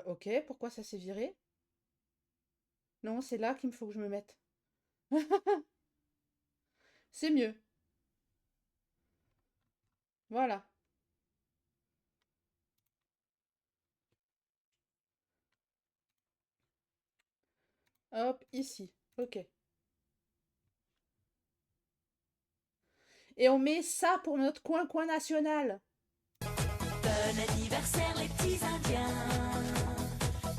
Ok, pourquoi ça s'est viré? Non, c'est là qu'il me faut que je me mette. C'est mieux. Voilà. Hop, ici. Ok. Et on met ça pour notre coin-coin national. Bon anniversaire les petits Indiens.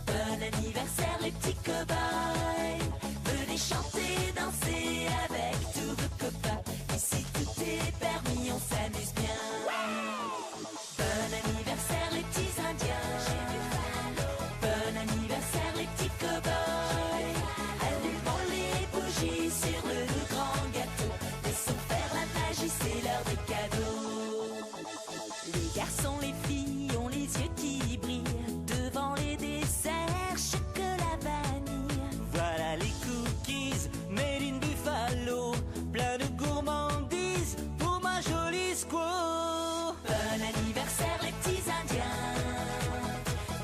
Bon anniversaire les petits cow-boys. Venez chanter, danser avec tous vos copains. Ici tout est permis, on s'amuse bien. Bon anniversaire les petits Indiens. Bon anniversaire les petits cow-boys. Allumons les bougies sur le grand gâteau. Laissons faire la magie, c'est l'heure des cadeaux. Les garçons, les filles ont les yeux qui brillent devant les desserts chocolat vanille. Voilà les cookies made in Buffalo, plein de gourmandises pour ma jolie squaw. Bon anniversaire les petits Indiens.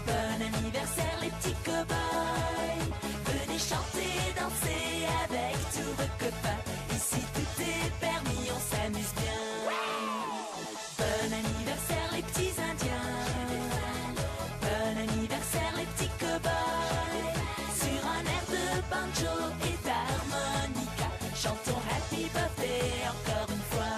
Bon anniversaire les petits cow-boys. Venez chanter, danser avec tous vos copains. Ici tout est permis, on s'amuse bien. Bon anniversaire les petits Indiens. Bon anniversaire les petits cow-boys. Sur un air de banjo et d'harmonica, chantons Happy Birthday encore une fois.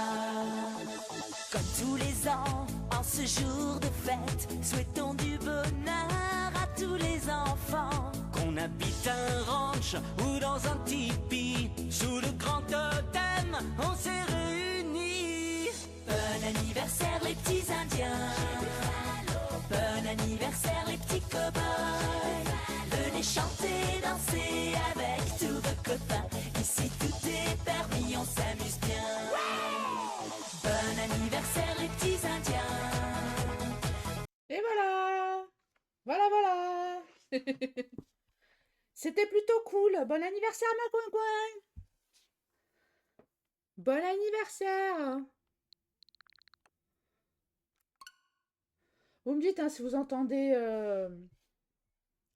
Comme tous les ans, en ce jour de fête, souhaitons du bonheur à tous les enfants. Qu'on habite un ranch ou dans un tipi, sous le grand totem, on s'est réunis. Bon anniversaire les petits Indiens. Bon anniversaire les petits cow-boys. Venez chanter, danser avec tous vos copains. Ici tout est permis, on s'amuse bien. Bon anniversaire les petits Indiens. Et voilà. Voilà, voilà. C'était plutôt cool. Bon anniversaire, ma coin-coin. Bon anniversaire. Vous me dites hein, si vous entendez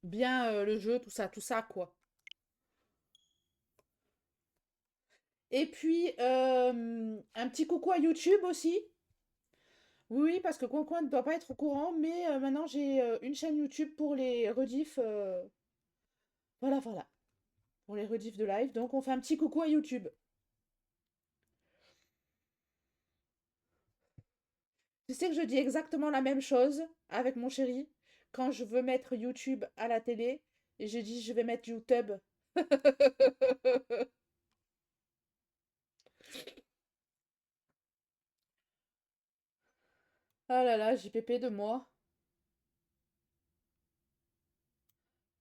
bien le jeu, tout ça, quoi. Et puis, un petit coucou à YouTube aussi. Oui, oui, parce que Coin ne doit pas être au courant, mais maintenant j'ai une chaîne YouTube pour les rediffs. Voilà, voilà. Pour les rediffs de live. Donc on fait un petit coucou à YouTube. Tu sais que je dis exactement la même chose avec mon chéri quand je veux mettre YouTube à la télé et je dis je vais mettre YouTube. Ah là là, JPP de moi.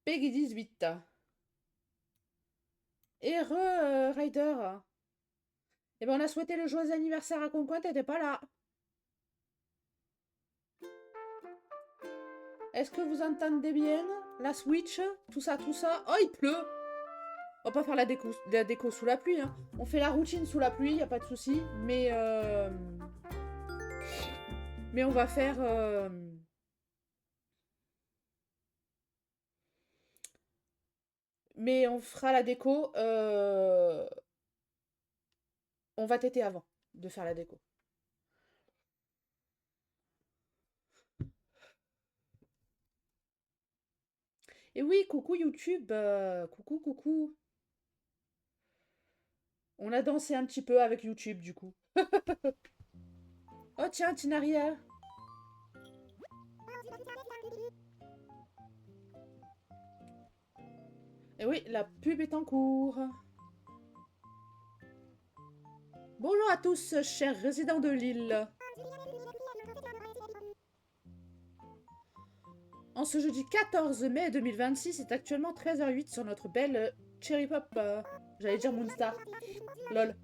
Peggy 18. Et Ryder. Eh ben on a souhaité le joyeux anniversaire à Concoin, t'étais pas là. Est-ce que vous entendez bien la Switch? Tout ça, tout ça. Oh, il pleut! On va pas faire la déco sous la pluie, hein. On fait la routine sous la pluie, y a pas de souci. Mais on va faire. Mais on fera la déco. On va têter avant de faire la déco. Et oui, coucou YouTube. Coucou, coucou. On a dansé un petit peu avec YouTube du coup. Oh tiens, Tinaria. Et oui, la pub est en cours. Bonjour à tous, chers résidents de l'île. En ce jeudi 14 mai 2026, c'est actuellement 13h08 sur notre belle Cherry Pop. J'allais dire Moonstar. Lol.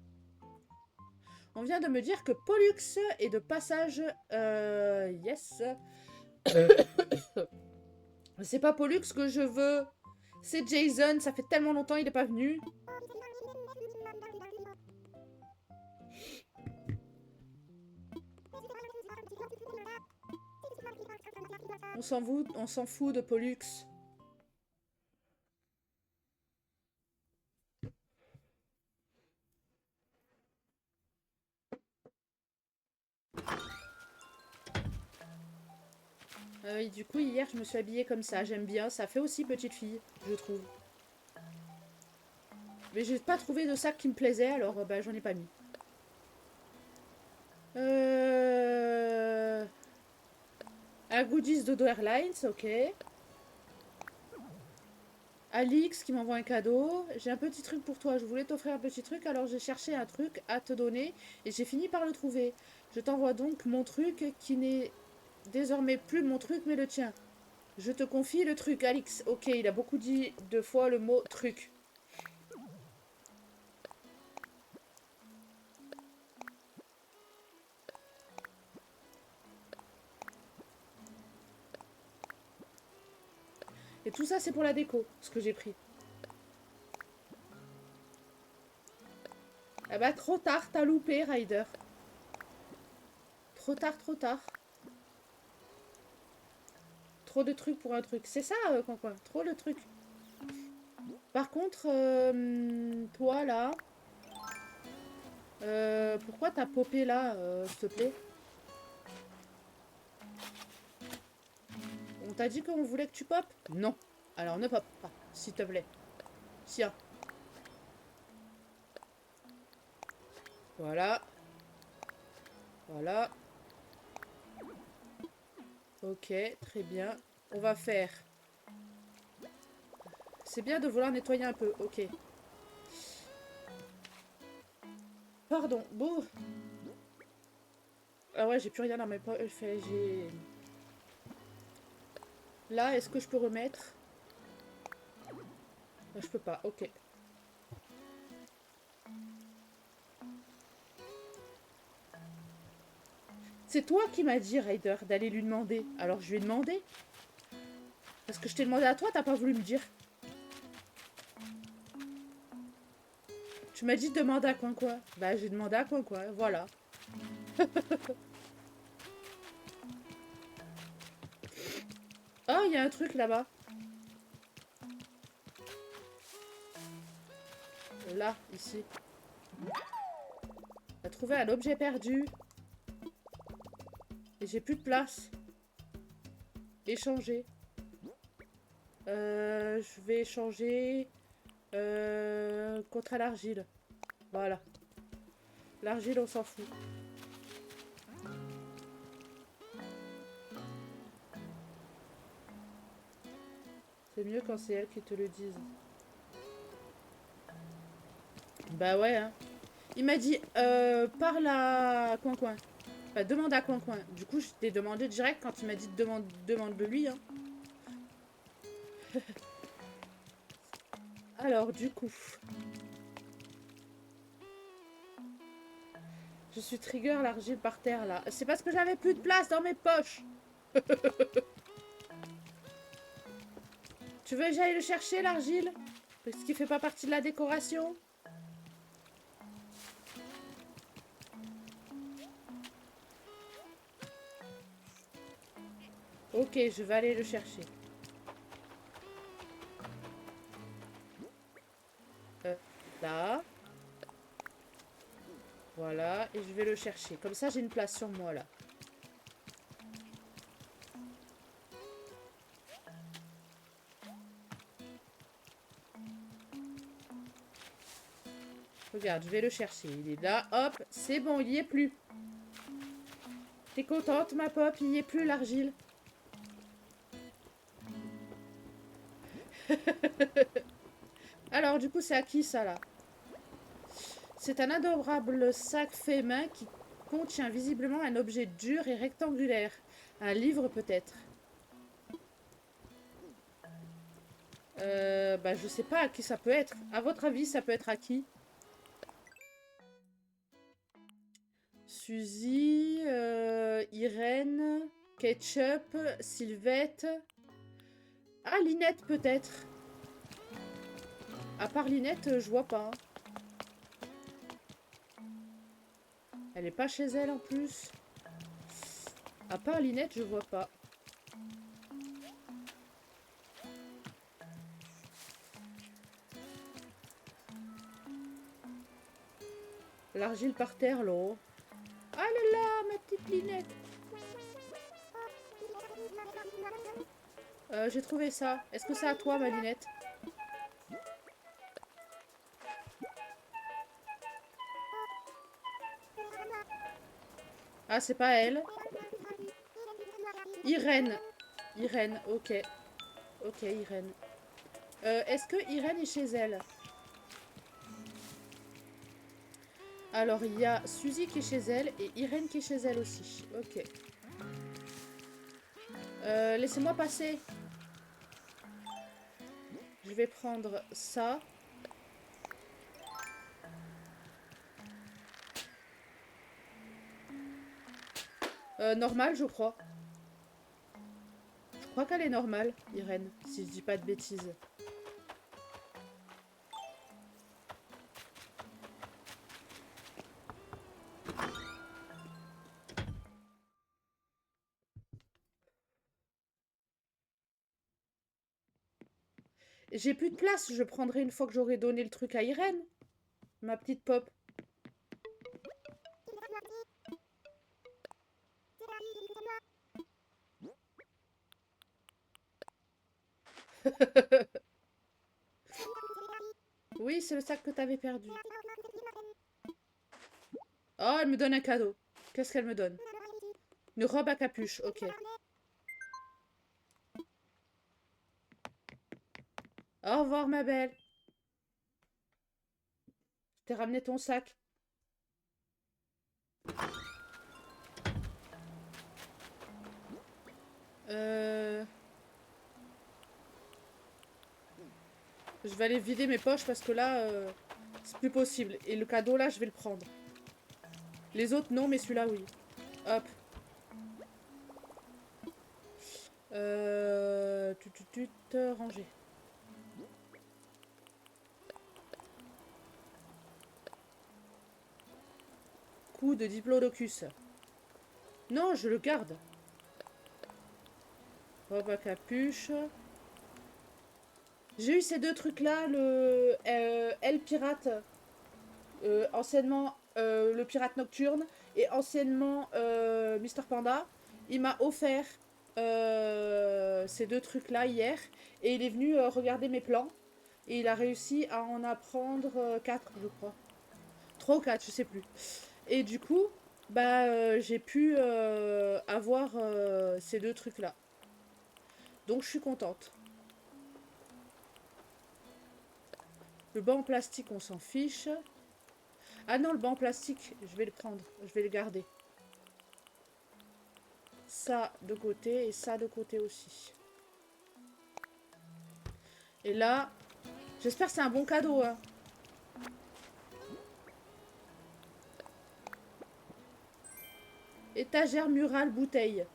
On vient de me dire que Pollux est de passage. Yes. C'est pas Pollux que je veux. C'est Jason. Ça fait tellement longtemps il est pas venu. On s'en fout de Pollux. Oui, du coup, hier, je me suis habillée comme ça. J'aime bien. Ça fait aussi petite fille, je trouve. Mais j'ai pas trouvé de sac qui me plaisait, alors bah, j'en ai pas mis. Un goodies de Airlines, ok. Alix qui m'envoie un cadeau. J'ai un petit truc pour toi. Je voulais t'offrir un petit truc, alors j'ai cherché un truc à te donner et j'ai fini par le trouver. Je t'envoie donc mon truc qui n'est désormais plus mon truc mais le tien. Je te confie le truc, Alix. Ok, il a beaucoup dit 2 fois le mot truc. Et tout ça, c'est pour la déco, ce que j'ai pris. Ah bah, trop tard, t'as loupé, Ryder. Trop tard, trop tard. Trop de trucs pour un truc. C'est ça, Coin. Trop de trucs. Par contre, toi, là... pourquoi t'as popé là, s'il te plaît? On t'a dit qu'on voulait que tu popes? Non. Alors ne pop pas, s'il te plaît. Tiens. Voilà. Voilà. Ok, très bien. On va faire... C'est bien de vouloir nettoyer un peu, ok. Pardon, bon. Ah ouais, j'ai plus rien dans mes poches. J'ai... Là, est-ce que je peux remettre? Je peux pas, ok. C'est toi qui m'as dit, Ryder, d'aller lui demander. Alors je lui ai demandé. Parce que je t'ai demandé à toi, t'as pas voulu me dire. Tu m'as dit demande à Coin. Bah j'ai demandé à Coin, voilà. Oh, il y a un truc là-bas. Là, ici. On a trouvé un objet perdu. Et j'ai plus de place. Échanger. Je vais échanger contre l'argile. Voilà. L'argile, on s'en fout. C'est mieux quand c'est elles qui te le disent. Bah ouais, hein. Il m'a dit, parle à Coin. Bah, demande à Coin. Du coup, je t'ai demandé direct quand il m'a dit demande-le lui, hein. Alors, du coup... Je suis trigger l'argile par terre, là. C'est parce que j'avais plus de place dans mes poches. Tu veux que j'aille le chercher, l'argile? Parce qu'il fait pas partie de la décoration. Ok, je vais aller le chercher. Là. Voilà, et je vais le chercher. Comme ça, j'ai une place sur moi, là. Regarde, je vais le chercher. Il est là, hop, c'est bon, il y est plus. T'es contente, ma pop? Il y est plus, l'argile. Alors, du coup, c'est à qui, ça, là? C'est un adorable sac fait main qui contient visiblement un objet dur et rectangulaire. Un livre, peut-être. Bah, je sais pas à qui ça peut être. À votre avis, ça peut être à qui? Suzy, Irène, Ketchup, Sylvette. Ah, Linette, peut-être. À part Linette, je vois pas. Elle est pas chez elle, en plus. À part Linette, je vois pas. L'argile par terre, là. Ah là là, ma petite Linette. J'ai trouvé ça. Est-ce que c'est à toi, ma Linette? Ah, c'est pas elle. Irène. Irène, ok. Ok, Irène. Est-ce que Irène est chez elle? Alors, il y a Suzy qui est chez elle et Irène qui est chez elle aussi. Ok. Laissez-moi passer. Je vais prendre ça. Normal, je crois. Je crois qu'elle est normale, Irène, si je dis pas de bêtises. J'ai plus de place, je prendrai une fois que j'aurai donné le truc à Irène. Ma petite pop. Oui, c'est le sac que t'avais perdu. Oh, elle me donne un cadeau. Qu'est-ce qu'elle me donne? Une robe à capuche, ok. Au revoir, ma belle. Je t'ai ramené ton sac. Euh... Je vais aller vider mes poches parce que là, c'est plus possible. Et le cadeau, là, je vais le prendre. Les autres, non, mais celui-là, oui. Hop. Ranger. Coup de diplodocus. Non, je le garde. Robe à capuche. J'ai eu ces deux trucs-là, le Elle Pirate, anciennement le Pirate Nocturne, et anciennement Mister Panda. Il m'a offert ces deux trucs-là hier, et il est venu regarder mes plans, et il a réussi à en apprendre 4, je crois. 3 ou 4, je sais plus. Et du coup, bah, j'ai pu avoir ces deux trucs-là. Donc je suis contente. Le banc en plastique, on s'en fiche. Ah non, le banc en plastique, je vais le prendre. Je vais le garder. Ça de côté et ça de côté aussi. Et là, j'espère que c'est un bon cadeau. Hein. Étagère murale bouteille.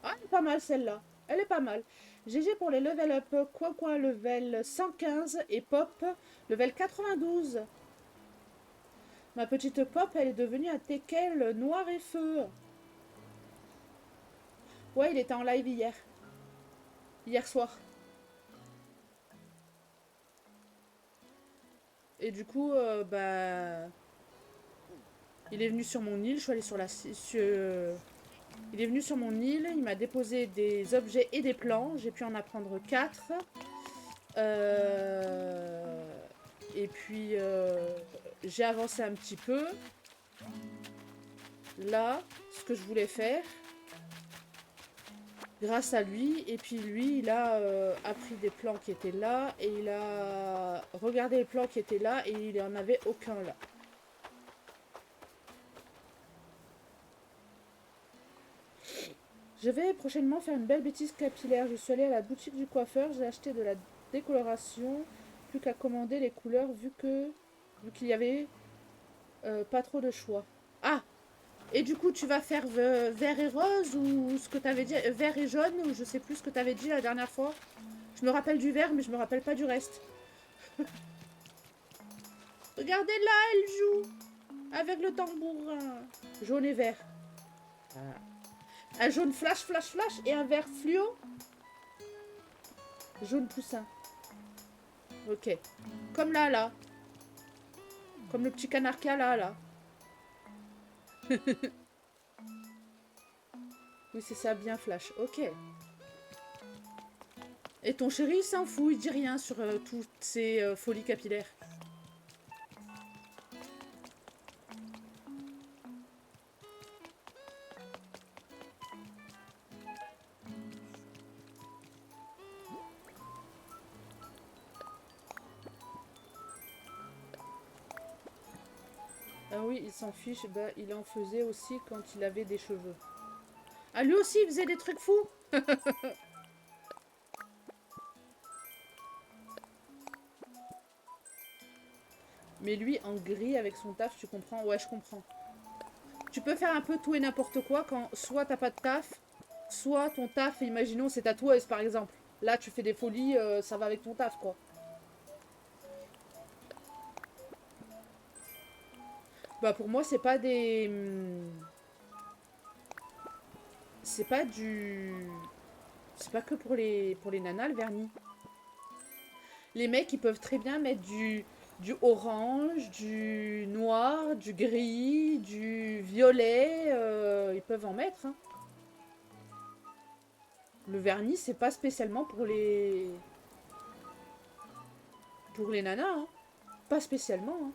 Ah, elle est pas mal celle-là. Elle est pas mal. GG pour les level up. Quoi level 115 et Pop level 92. Ma petite Pop, elle est devenue un teckel noir et feu. Ouais, il était en live hier. Hier soir. Et du coup, bah... Il est venu sur mon île, je suis allée sur la... Il est venu sur mon île, il m'a déposé des objets et des plans. J'ai pu en apprendre 4. Et puis, j'ai avancé un petit peu. Là, ce que je voulais faire. Grâce à lui. Et puis lui, il a appris des plans qui étaient là. Et il a regardé les plans qui étaient là. Et il n'y en avait aucun là. Je vais prochainement faire une belle bêtise capillaire. Je suis allée à la boutique du coiffeur. J'ai acheté de la décoloration. Plus qu'à commander les couleurs vu qu'il y avait pas trop de choix. Ah! Et du coup, tu vas faire vert et rose ou ce que tu avais dit, vert et jaune ou je sais plus ce que tu avais dit la dernière fois. Je me rappelle du vert, mais je me rappelle pas du reste. Regardez là, elle joue avec le tambourin. Jaune et vert. Ah. Un jaune flash, flash, flash et un vert fluo. Jaune poussin. Ok. Comme là, là. Comme le petit canard qu'il y a là, là. Oui, c'est ça, bien flash. Ok. Et ton chéri, il s'en fout, il dit rien sur toutes ces folies capillaires. Ah oui, il s'en fiche. Bah, il en faisait aussi quand il avait des cheveux. Ah, lui aussi, il faisait des trucs fous. Mais lui, en gris avec son taf, tu comprends? Ouais, je comprends. Tu peux faire un peu tout et n'importe quoi quand soit t'as pas de taf, soit ton taf, imaginons, c'est tatoueuse par exemple. Là, tu fais des folies, ça va avec ton taf, quoi. Bah, pour moi, c'est pas des. C'est pas du. C'est pas que pour les nanas, le vernis. Les mecs, ils peuvent très bien mettre du orange, du noir, du gris, du violet. Ils peuvent en mettre, hein. Le vernis, c'est pas spécialement pour les nanas, hein. Pas spécialement, hein.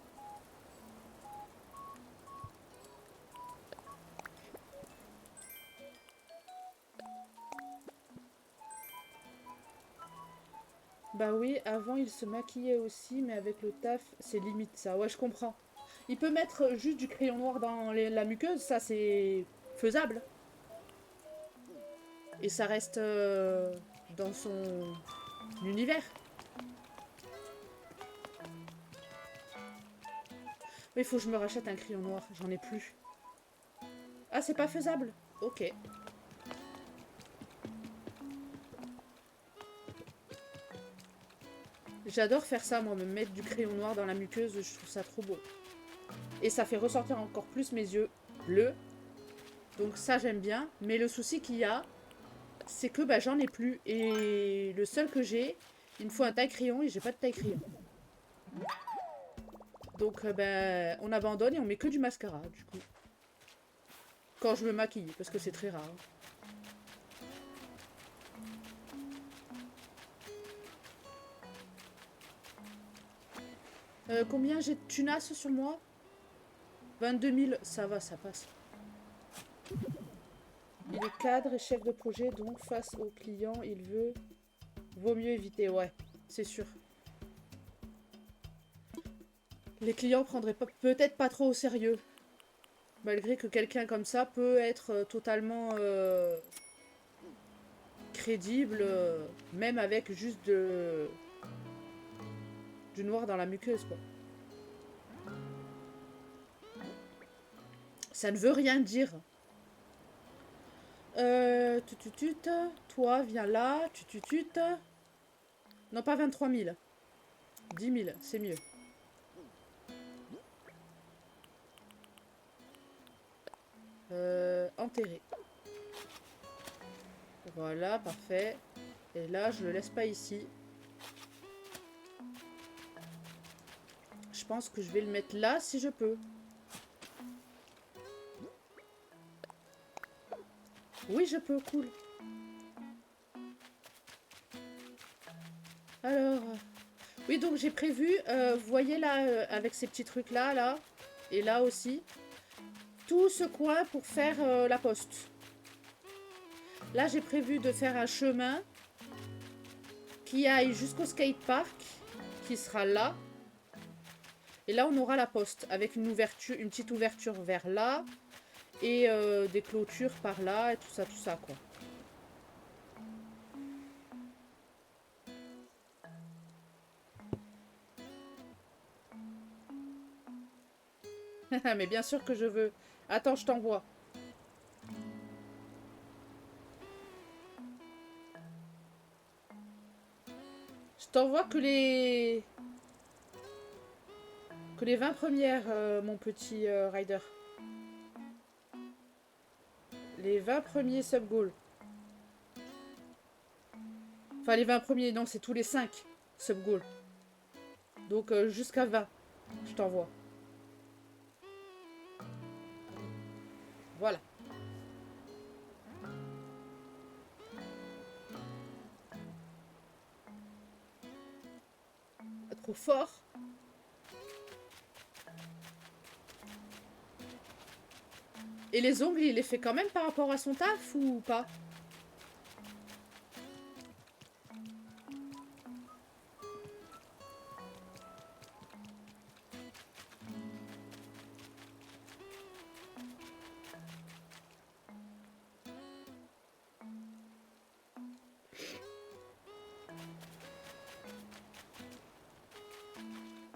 Bah oui, avant il se maquillait aussi, mais avec le taf, c'est limite ça. Ouais, je comprends. Il peut mettre juste du crayon noir dans la muqueuse, ça c'est faisable. Et ça reste dans son univers. Mais il faut que je me rachète un crayon noir, j'en ai plus. Ah, c'est pas faisable? Ok. J'adore faire ça, moi, me mettre du crayon noir dans la muqueuse, je trouve ça trop beau. Et ça fait ressortir encore plus mes yeux bleus. Donc ça, j'aime bien. Mais le souci qu'il y a, c'est que bah, j'en ai plus. Et le seul que j'ai, il me faut un taille-crayon et j'ai pas de taille-crayon. Donc bah, on abandonne et on met que du mascara, du coup. Quand je me maquille, parce que c'est très rare. Combien j'ai de tunas sur moi? 22 000, ça va, ça passe. Il est cadre et chef de projet, donc face au client, vaut mieux éviter, ouais, c'est sûr. Les clients prendraient peut-être pas trop au sérieux. Malgré que quelqu'un comme ça peut être totalement crédible, même avec juste du noir dans la muqueuse, quoi. Ça ne veut rien dire. Toi, viens là, Non, pas 23 000. 10 000, c'est mieux. Enterrer. Voilà, parfait. Et là, je le laisse pas ici. Je pense que je vais le mettre là si je peux. Oui, je peux, cool. Alors, oui, donc j'ai prévu, vous voyez là, avec ces petits trucs là, là, et là aussi, tout ce coin pour faire la poste. Là, j'ai prévu de faire un chemin qui aille jusqu'au skatepark, qui sera là. Et là, on aura la poste avec une ouverture, une petite ouverture vers là, et des clôtures par là, et tout ça, quoi. Mais bien sûr que je veux. Attends, je t'envoie. Je t'envoie que les 20 premières, mon petit rider. Les 20 premiers sub-goals. Enfin, les 20 premiers, non, c'est tous les 5 sub-goals. Donc, jusqu'à 20, je t'envoie. trop fort. Et les ongles, il les fait quand même par rapport à son taf ou pas?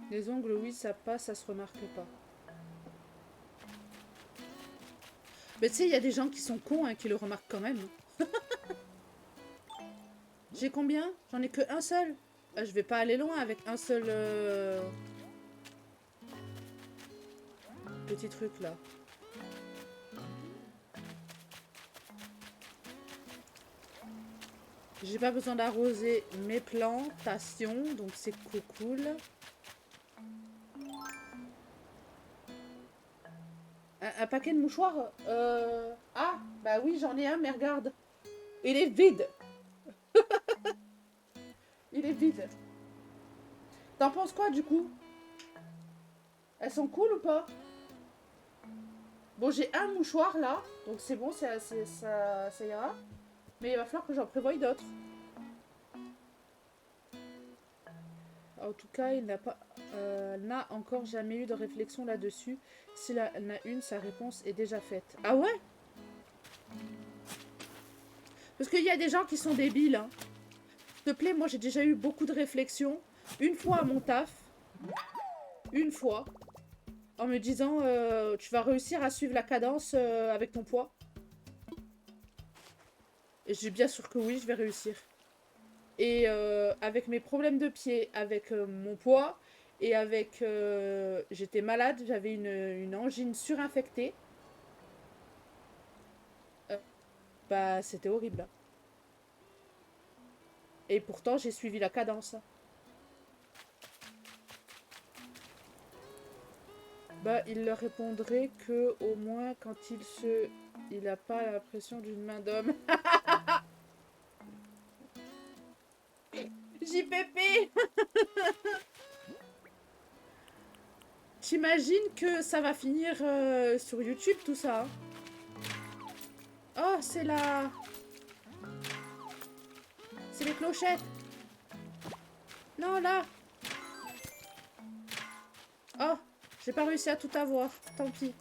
Les ongles, oui, ça passe, ça se remarque pas. Mais tu sais, il y a des gens qui sont cons, hein, qui le remarquent quand même. J'ai combien? J'en ai que un seul. Ah, je vais pas aller loin avec un seul petit truc là. J'ai pas besoin d'arroser mes plantations, donc c'est cool. Un paquet de mouchoirs. Ah, bah oui, j'en ai un, mais regarde. Il est vide. Il est vide. T'en penses quoi du coup? Elles sont cool ou pas? Bon, j'ai un mouchoir là, donc c'est bon, ça ira. Mais il va falloir que j'en prévoie d'autres. En tout cas, il n'a encore jamais eu de réflexion là-dessus. S'il en a une, sa réponse est déjà faite. Ah ouais? Parce qu'il y a des gens qui sont débiles. Hein. S'il te plaît, moi j'ai déjà eu beaucoup de réflexions. Une fois à mon taf. Une fois. En me disant, tu vas réussir à suivre la cadence avec ton poids. Et j'ai bien sûr que oui, je vais réussir. Et avec mes problèmes de pied, avec mon poids, et avec... j'étais malade, j'avais une angine surinfectée. Bah, c'était horrible. Et pourtant, j'ai suivi la cadence. Bah, il leur répondrait que au moins quand il a pas l'impression d'une main d'homme. JPP. T'imagines que ça va finir sur YouTube tout ça. Hein. Oh, c'est la... C'est les clochettes. Non, là. Oh, j'ai pas réussi à tout avoir. Tant pis.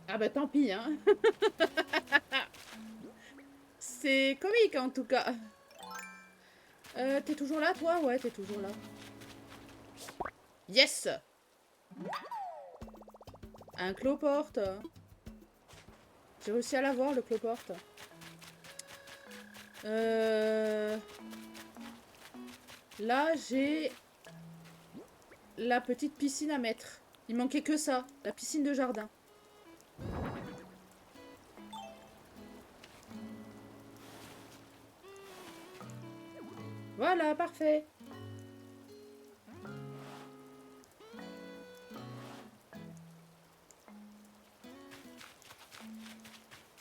Ah bah tant pis, hein. C'est comique en tout cas. T'es toujours là, toi? Ouais, t'es toujours là. Yes! Un cloporte. J'ai réussi à l'avoir, le cloporte. Là, j'ai la petite piscine à mettre. Il manquait que ça, la piscine de jardin. Voilà, parfait.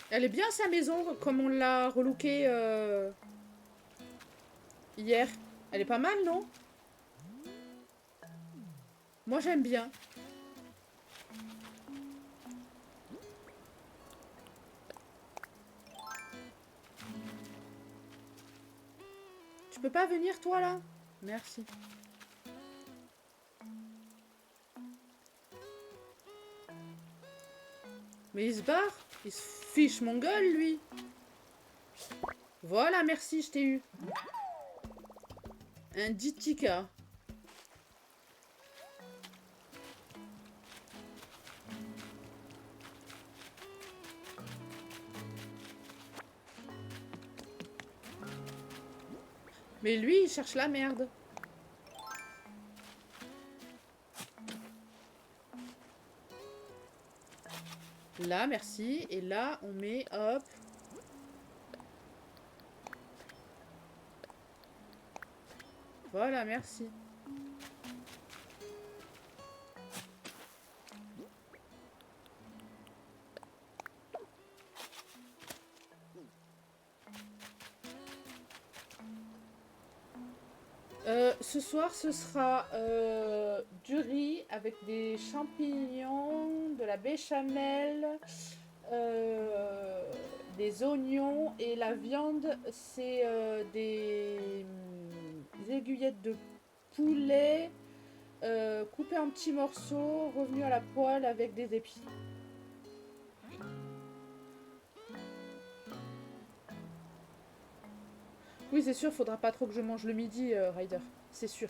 Elle est bien sa maison, comme on l'a relookée hier. Elle est pas mal, non? Moi, j'aime bien. Tu peux pas venir, toi, là? Merci. Mais il se barre. Il se fiche mon gueule, lui. Voilà, merci, je t'ai eu. Un Ditika. Mais lui, il cherche la merde. Là, merci. Et là, on met, hop. Voilà, merci. Ce soir, ce sera du riz avec des champignons, de la béchamel, des oignons et la viande, c'est des aiguillettes de poulet coupées en petits morceaux, revenues à la poêle avec des épis. Oui, c'est sûr, faudra pas trop que je mange le midi, Ryder. C'est sûr.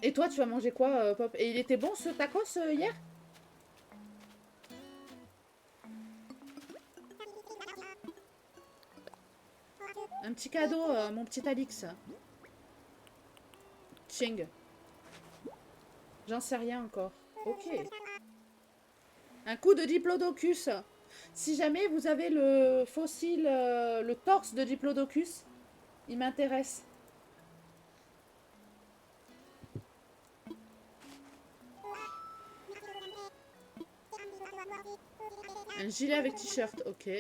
Et toi, tu vas manger quoi, Pop? Et il était bon ce tacos hier? Un petit cadeau, mon petit Alix. Ching. J'en sais rien encore. Ok. Un coup de Diplodocus. Si jamais vous avez le fossile, le torse de Diplodocus, il m'intéresse. Un gilet avec t-shirt, ok.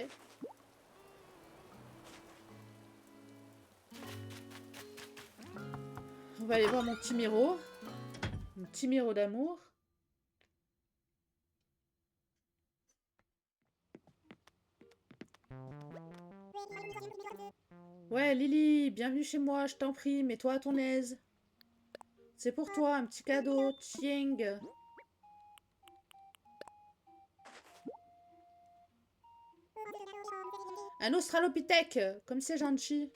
On va aller voir mon petit Miro. Mon petit Miro d'amour. Ouais, Lily, bienvenue chez moi, je t'en prie, mets-toi à ton aise. C'est pour toi, un petit cadeau, Tieng. Un australopithèque, comme c'est gentil.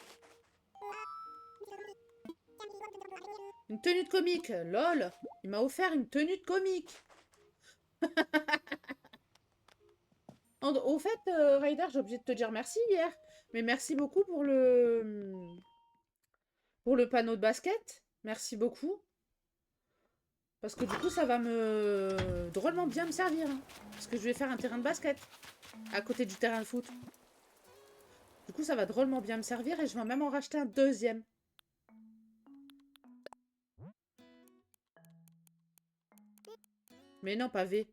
Une tenue de comique, lol. Il m'a offert une tenue de comique. Au fait, Ryder, j'ai oublié de te dire merci hier. Mais merci beaucoup pour le panneau de basket. Merci beaucoup. Parce que du coup, ça va me drôlement bien me servir. Hein. Parce que je vais faire un terrain de basket à côté du terrain de foot. Du coup, ça va drôlement bien me servir et je vais même en racheter un deuxième. Mais non, pas V.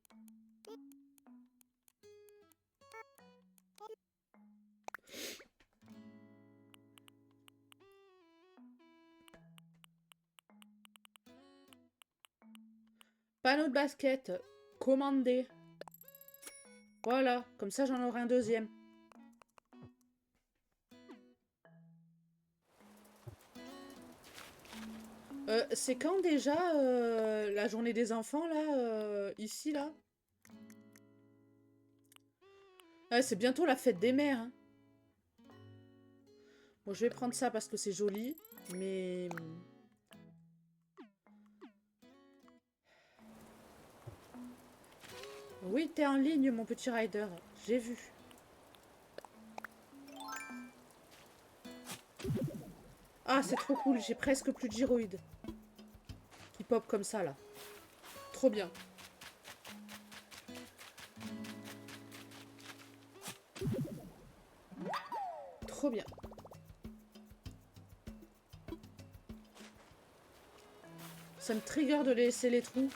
Panneau de basket. Commandé. Voilà, comme ça j'en aurai un deuxième. C'est quand déjà la journée des enfants là, ici là? Ah, c'est bientôt la fête des mères. Hein. Bon, je vais prendre ça parce que c'est joli, mais... Oui, t'es en ligne, mon petit rider. J'ai vu. Ah, c'est trop cool. J'ai presque plus de gyroïdes. Qui pop comme ça, là. Trop bien. Trop bien. Ça me trigger de laisser les trous.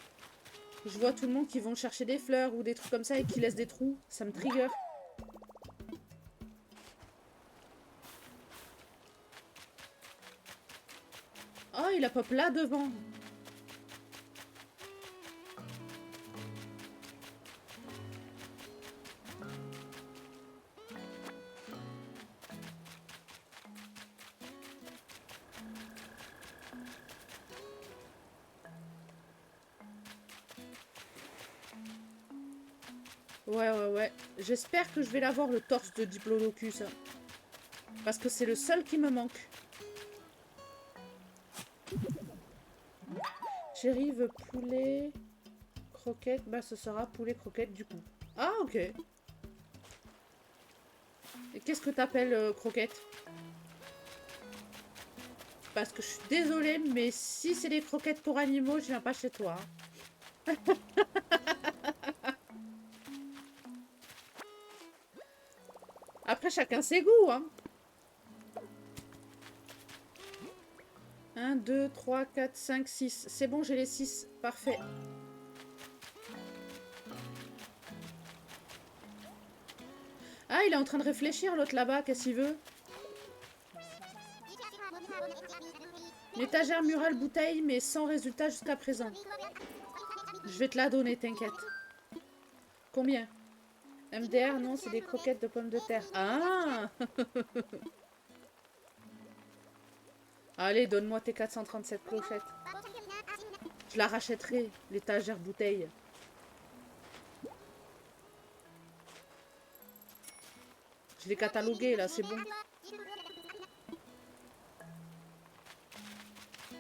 Je vois tout le monde qui vont chercher des fleurs ou des trucs comme ça et qui laissent des trous. Ça me trigger. Oh, il a pop là devant. Ouais. J'espère que je vais l'avoir, le torse de Diplodocus. Hein. Parce que c'est le seul qui me manque. Chérie veut poulet, croquette. Bah, ce sera poulet, croquette, du coup. Ah, ok. Et qu'est-ce que t'appelles croquette? Parce que je suis désolée, mais si c'est des croquettes pour animaux, je viens pas chez toi. Hein. Après, chacun ses goûts, hein. 1, 2, 3, 4, 5, 6. C'est bon, j'ai les 6. Parfait. Ah, il est en train de réfléchir, l'autre là-bas. Qu'est-ce qu'il veut? Une étagère murale bouteille, mais sans résultat jusqu'à présent. Je vais te la donner, t'inquiète. Combien? MDR, non, c'est des croquettes de pommes de terre. Ah! Allez, donne-moi tes 437 clochettes. Je la rachèterai, l'étagère bouteille. Je l'ai catalogué, là, c'est bon.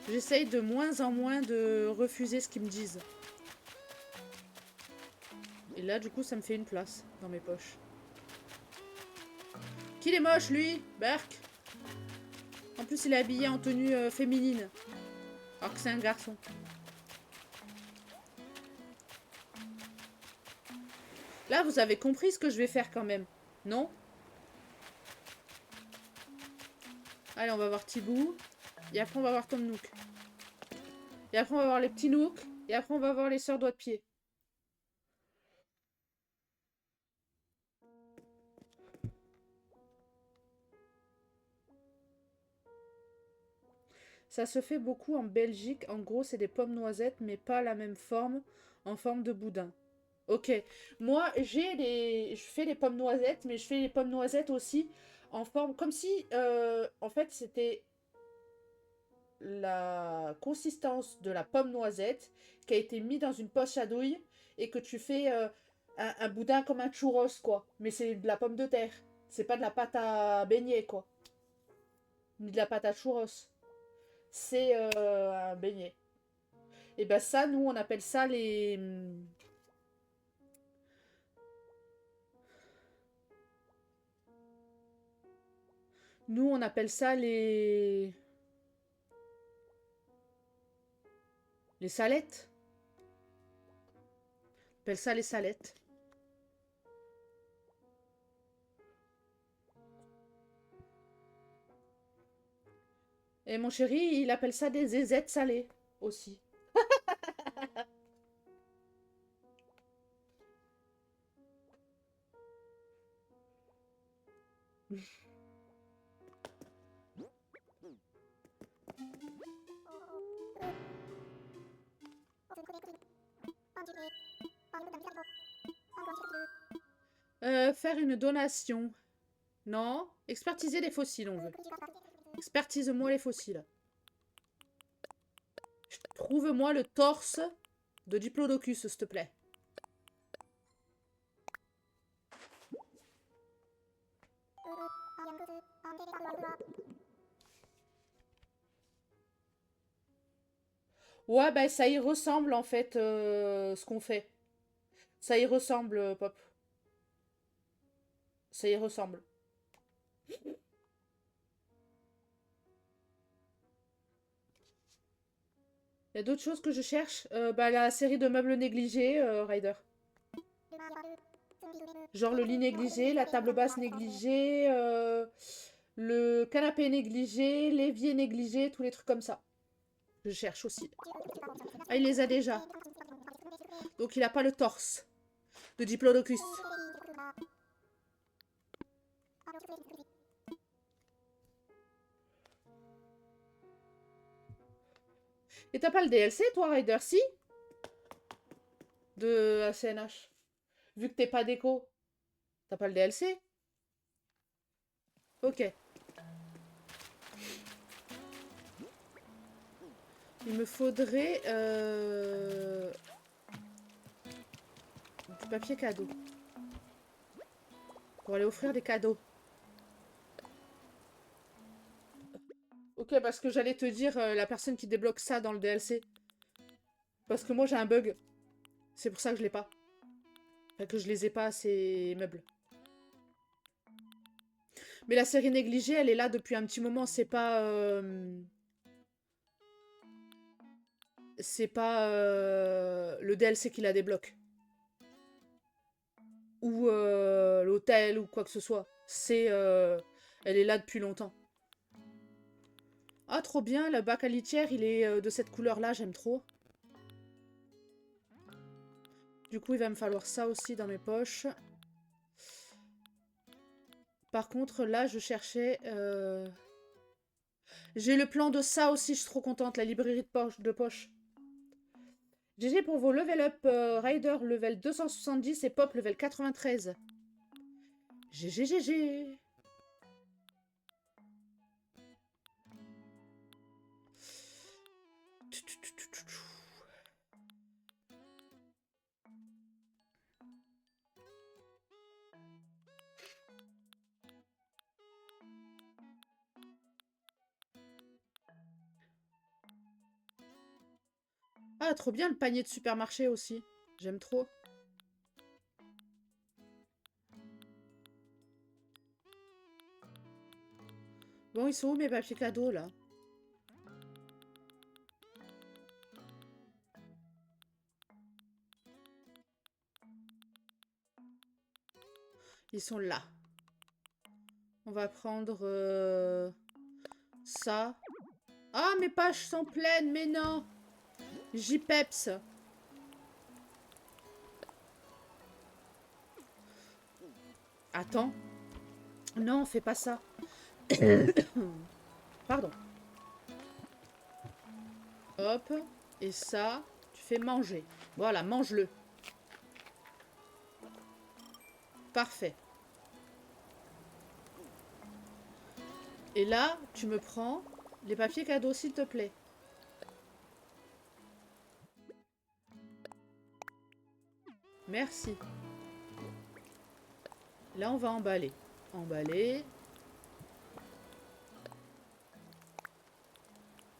J'essaye de moins en moins de refuser ce qu'ils me disent. Et là, du coup, ça me fait une place dans mes poches. Qu'il est moche, lui, Berk. En plus, il est habillé en tenue féminine. Alors que c'est un garçon. Là, vous avez compris ce que je vais faire quand même. Non? Allez, on va voir Thibaut. Et après, on va voir Tom Nook. Et après, on va voir les petits Nook. Et après, on va voir les sœurs doigts de pied. Ça se fait beaucoup en Belgique. En gros, c'est des pommes noisettes, mais pas la même forme, en forme de boudin. Ok. Moi, je fais les pommes noisettes, mais je fais les pommes noisettes aussi en forme, comme si, en fait, c'était la consistance de la pomme noisette qui a été mise dans une poche à douille et que tu fais un boudin comme un churros, quoi. Mais c'est de la pomme de terre. C'est pas de la pâte à beignet, quoi. Ni de la pâte à churros. C'est un beignet. Et ben ça, nous, on appelle ça les... Nous, on appelle ça les... Les salettes. On appelle ça les salettes. Et mon chéri, il appelle ça des zézettes salées aussi. Faire une donation. Non. Expertiser les fossiles, on veut. Expertise-moi les fossiles. Trouve-moi le torse de Diplodocus, s'il te plaît. Ouais, bah ça y ressemble en fait, ce qu'on fait. Ça y ressemble, Pop. Ça y ressemble. Il y a d'autres choses que je cherche. Bah la série de meubles négligés, Ryder. Genre le lit négligé, la table basse négligée, le canapé négligé, l'évier négligé, tous les trucs comme ça. Je cherche aussi. Ah, il les a déjà. Donc il a pas le torse de Diplodocus. Et t'as pas le DLC, toi, Ryder? Si? De ACNH. Vu que t'es pas déco. T'as pas le DLC? Ok. Il me faudrait du papier cadeau. Pour aller offrir des cadeaux. Ok, parce que j'allais te dire la personne qui débloque ça dans le DLC. Parce que moi j'ai un bug. C'est pour ça que je l'ai pas. Enfin, que je les ai pas, ces meubles. Mais la série négligée, elle est là depuis un petit moment. C'est pas... c'est pas le DLC qui la débloque. Ou l'hôtel ou quoi que ce soit. C'est... elle est là depuis longtemps. Ah, trop bien, le bac à litière, il est de cette couleur-là, j'aime trop. Du coup, il va me falloir ça aussi dans mes poches. Par contre, là, je cherchais... J'ai le plan de ça aussi, je suis trop contente, la librairie de poche. GG pour vos level up Rider level 270 et Pop level 93. GG, GG. Ah, trop bien le panier de supermarché aussi. J'aime trop. Bon, ils sont où mes papiers cadeaux, là? Ils sont là. On va prendre ça. Ah, mes pages sont pleines, mais non. J-Peps. Attends. Non, fais pas ça. Pardon. Hop. Et ça, tu fais manger. Voilà, mange-le. Parfait. Et là, tu me prends les papiers cadeaux, s'il te plaît. Merci. Là, on va emballer. Emballer.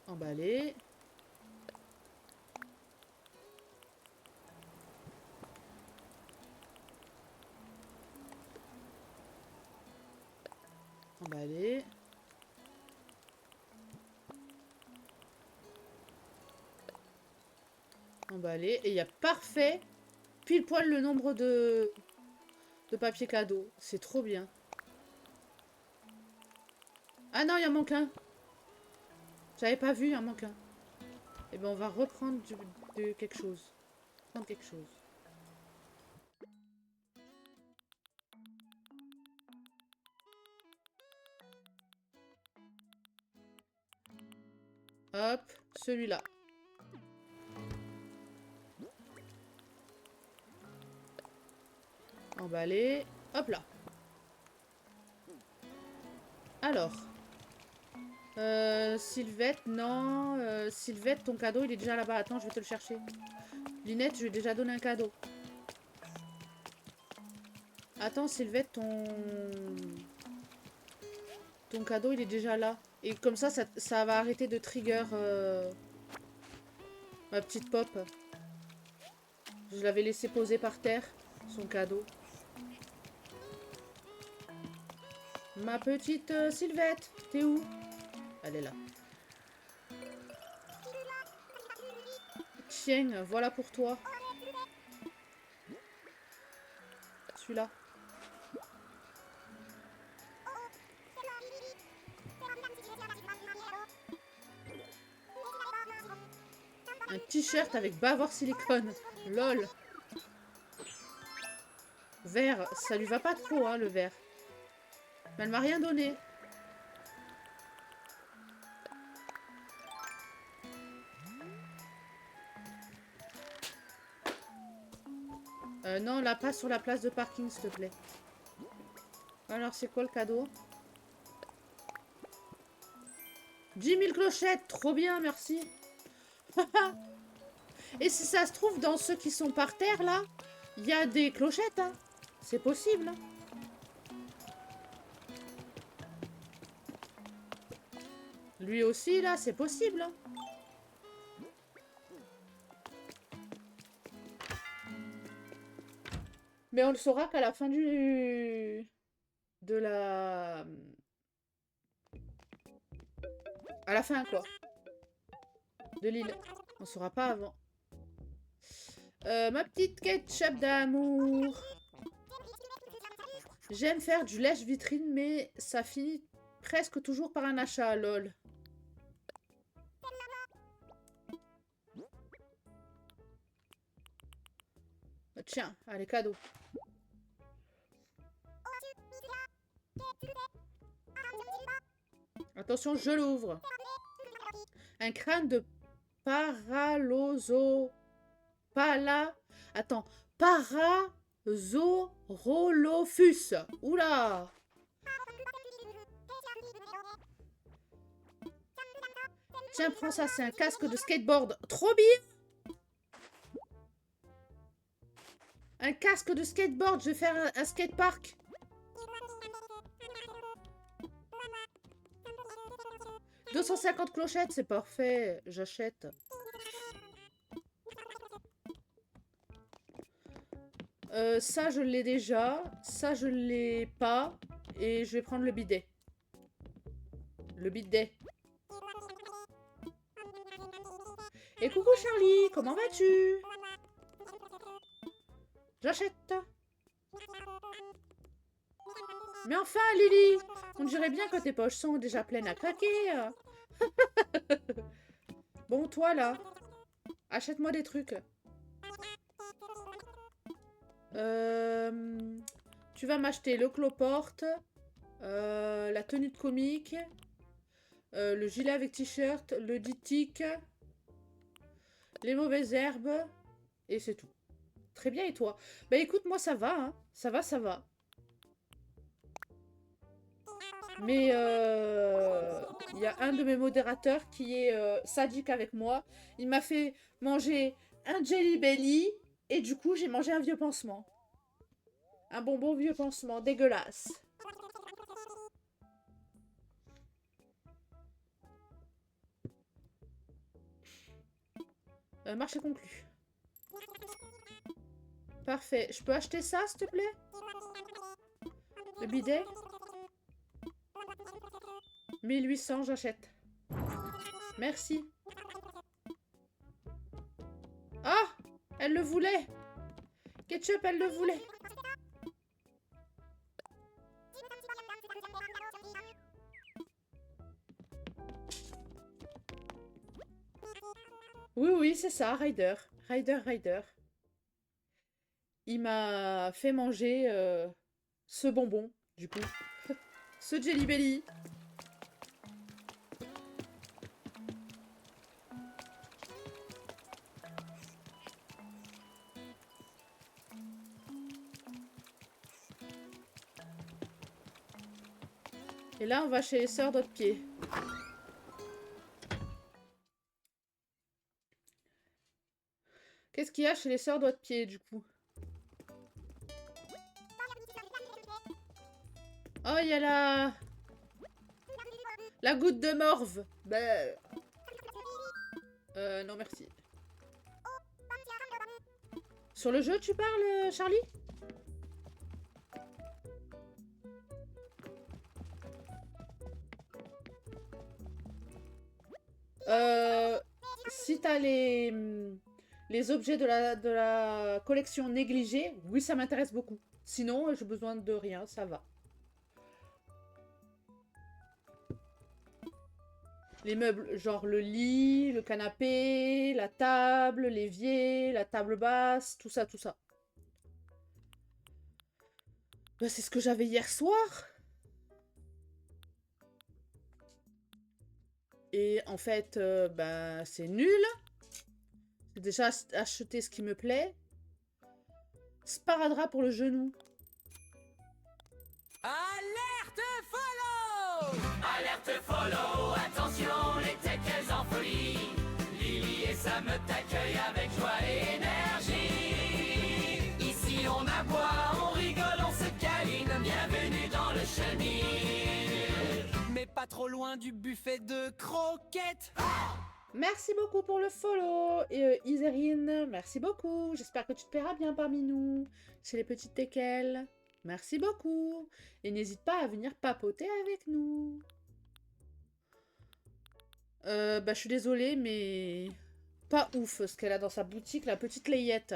Emballer. Emballer. Emballer. Et il y a parfait, pile poil le nombre de papier cadeau. C'est trop bien. Ah non, il en manque un. J'avais pas vu, il en manque un. Et ben on va reprendre de quelque chose. Prendre quelque chose. Hop, celui-là. Emballer. Hop là. Alors. Sylvette, non. Sylvette, ton cadeau, il est déjà là-bas. Attends, je vais te le chercher. Linette, je lui ai déjà donné un cadeau. Attends, Sylvette, ton cadeau, il est déjà là. Et comme ça va arrêter de trigger ma petite Pop. Je l'avais laissé poser par terre, son cadeau. Ma petite Sylvette, t'es où? Elle est là. Tiens, voilà pour toi. Celui-là. Un t-shirt avec bavard silicone. Lol. Vert, ça lui va pas trop, hein, le vert. Mais elle m'a rien donné. Non, là, pas sur la place de parking, s'il te plaît. Alors, c'est quoi le cadeau? 10 000 clochettes, trop bien, merci. Et si ça se trouve, dans ceux qui sont par terre, là, il y a des clochettes, hein. C'est possible. Lui aussi, là, c'est possible. Hein. Mais on le saura qu'à la fin de la... À la fin, quoi. De l'île. On saura pas avant. Ma petite ketchup d'amour. J'aime faire du lèche-vitrine, mais ça finit presque toujours par un achat, lol. Tiens, allez, cadeau. Attention, je l'ouvre. Un crâne de Paraloso... Pala... Attends. Parasaurolophus. Oula! Tiens, prends ça, c'est un casque de skateboard. Trop bien! Un casque de skateboard, je vais faire un skatepark. 250 clochettes, c'est parfait. J'achète. Ça, je l'ai déjà. Ça, je l'ai pas. Et je vais prendre le bidet. Le bidet. Et coucou Charlie, comment vas-tu? J'achète. Mais enfin, Lily, on dirait bien que tes poches sont déjà pleines à craquer. Bon, toi là, achète-moi des trucs. Tu vas m'acheter le cloporte, la tenue de comique, le gilet avec t-shirt, le ditic, les mauvaises herbes, et c'est tout. Très bien, et toi? Bah écoute, moi ça va, hein. Ça va, ça va. Mais il y a un de mes modérateurs qui est sadique avec moi. Il m'a fait manger un Jelly Belly et du coup j'ai mangé un vieux pansement. Un bonbon vieux pansement, dégueulasse. Marché conclu. Parfait. Je peux acheter ça, s'il te plaît? Le bidet? 1800, j'achète. Merci. Ah! Elle le voulait! Ketchup, elle le voulait! Oui, oui, c'est ça, Ryder. Ryder. Il m'a fait manger ce bonbon, du coup. Ce Jelly Belly. Et là, on va chez les sœurs d'autres pieds. Qu'est-ce qu'il y a chez les sœurs d'autres pieds, du coup? Oh, il y a la goutte de morve. Bah... non, merci. Sur le jeu, tu parles, Charlie? Si t'as les objets de la collection négligée, oui, ça m'intéresse beaucoup. Sinon, j'ai besoin de rien, ça va. Les meubles, genre le lit, le canapé, la table, l'évier, la table basse, tout ça, tout ça. Bah, c'est ce que j'avais hier soir. Et en fait, bah, c'est nul. J'ai déjà acheté ce qui me plaît. Sparadrap pour le genou. Alerte follow! Alerte follow, attention, les techs en folie. Lily et Sam t'accueillent avec joie et énergie. Ici on aboie, on rigole, on se câline. Bienvenue dans le chenil. Mais pas trop loin du buffet de croquettes. Merci beaucoup pour le follow. Et Iserine, merci beaucoup. J'espère que tu te paieras bien parmi nous. Chez les petites teckels. Merci beaucoup. Et n'hésite pas à venir papoter avec nous. Bah, je suis désolée, mais... Pas ouf ce qu'elle a dans sa boutique, la petite layette.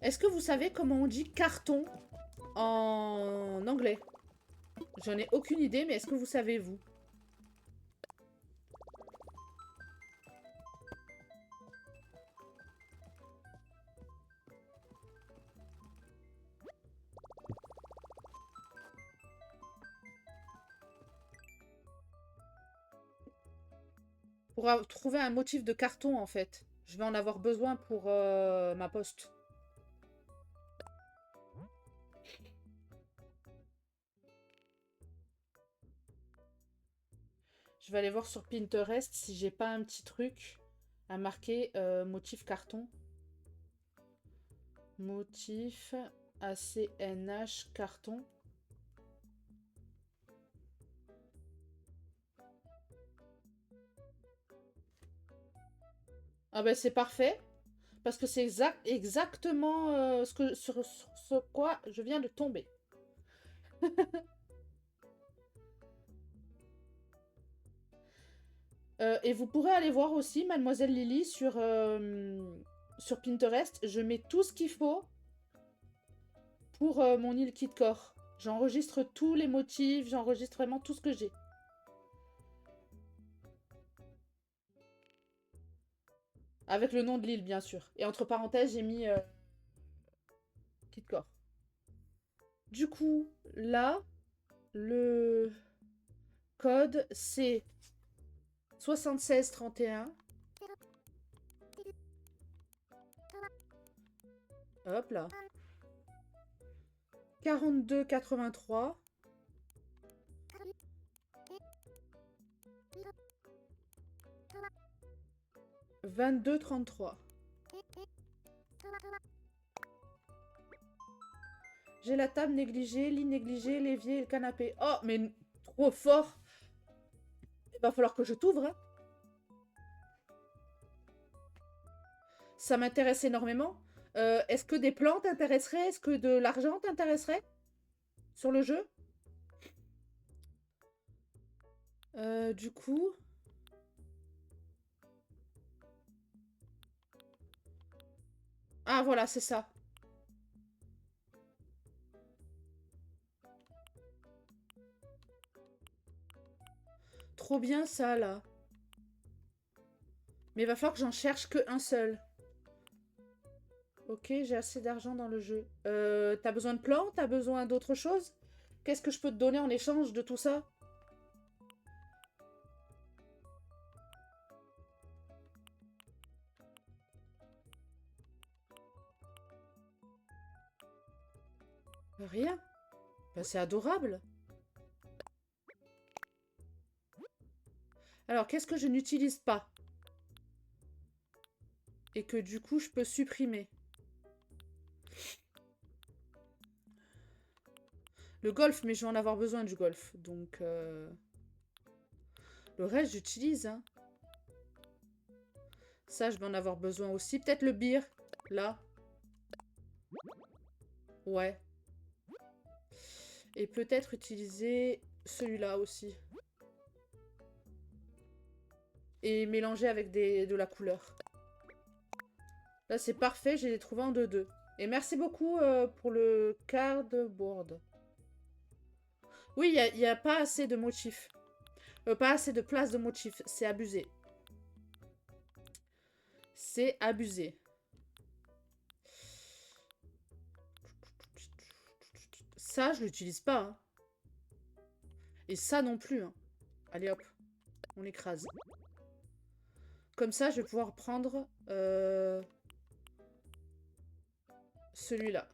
Est-ce que vous savez comment on dit carton en anglais? J'en ai aucune idée, mais est-ce que vous savez, vous? Pour trouver un motif de carton, en fait. Je vais en avoir besoin pour ma poste. Je vais aller voir sur Pinterest si j'ai pas un petit truc à marquer motif carton. Motif ACNH carton. Ah ben c'est parfait. Parce que c'est exactement sur ce quoi je viens de tomber. Et vous pourrez aller voir aussi Mademoiselle Lily sur Pinterest. Je mets tout ce qu'il faut pour mon île Kitcore. J'enregistre tous les motifs, j'enregistre vraiment tout ce que j'ai. Avec le nom de l'île, bien sûr. Et entre parenthèses, j'ai mis Kitcore. Du coup, là, le code, c'est 7631. Hop là. 4283. 2233. J'ai la table négligée, lit négligé, l'évier et le canapé. Oh, mais trop fort. Il va falloir que je t'ouvre. Hein. Ça m'intéresse énormément. Est-ce que des plantes t'intéresseraient? Est-ce que de l'argent t'intéresserait sur le jeu? Du coup... Ah, voilà, c'est ça. Trop bien, ça, là. Mais il va falloir que j'en cherche qu'un seul. Ok, j'ai assez d'argent dans le jeu. T'as besoin de plantes? T'as besoin d'autre chose? Qu'est-ce que je peux te donner en échange de tout ça? Rien. Ben, c'est adorable. Alors, qu'est-ce que je n'utilise pas? Et que du coup, je peux supprimer. Le golf, mais je vais en avoir besoin du golf. Donc, le reste, j'utilise. Hein. Ça, je vais en avoir besoin aussi. Peut-être le beer. Là. Ouais. Et peut-être utiliser celui-là aussi. Et mélanger avec de la couleur. Là, c'est parfait. J'ai trouvé en 2-2. Et merci beaucoup pour le cardboard. Oui, il n'y a pas assez de motifs. Pas assez de place de motifs. C'est abusé. C'est abusé. Ça, je l'utilise pas. Hein. Et ça non plus. Hein. Allez hop. On l'écrase. Comme ça, je vais pouvoir prendre celui-là.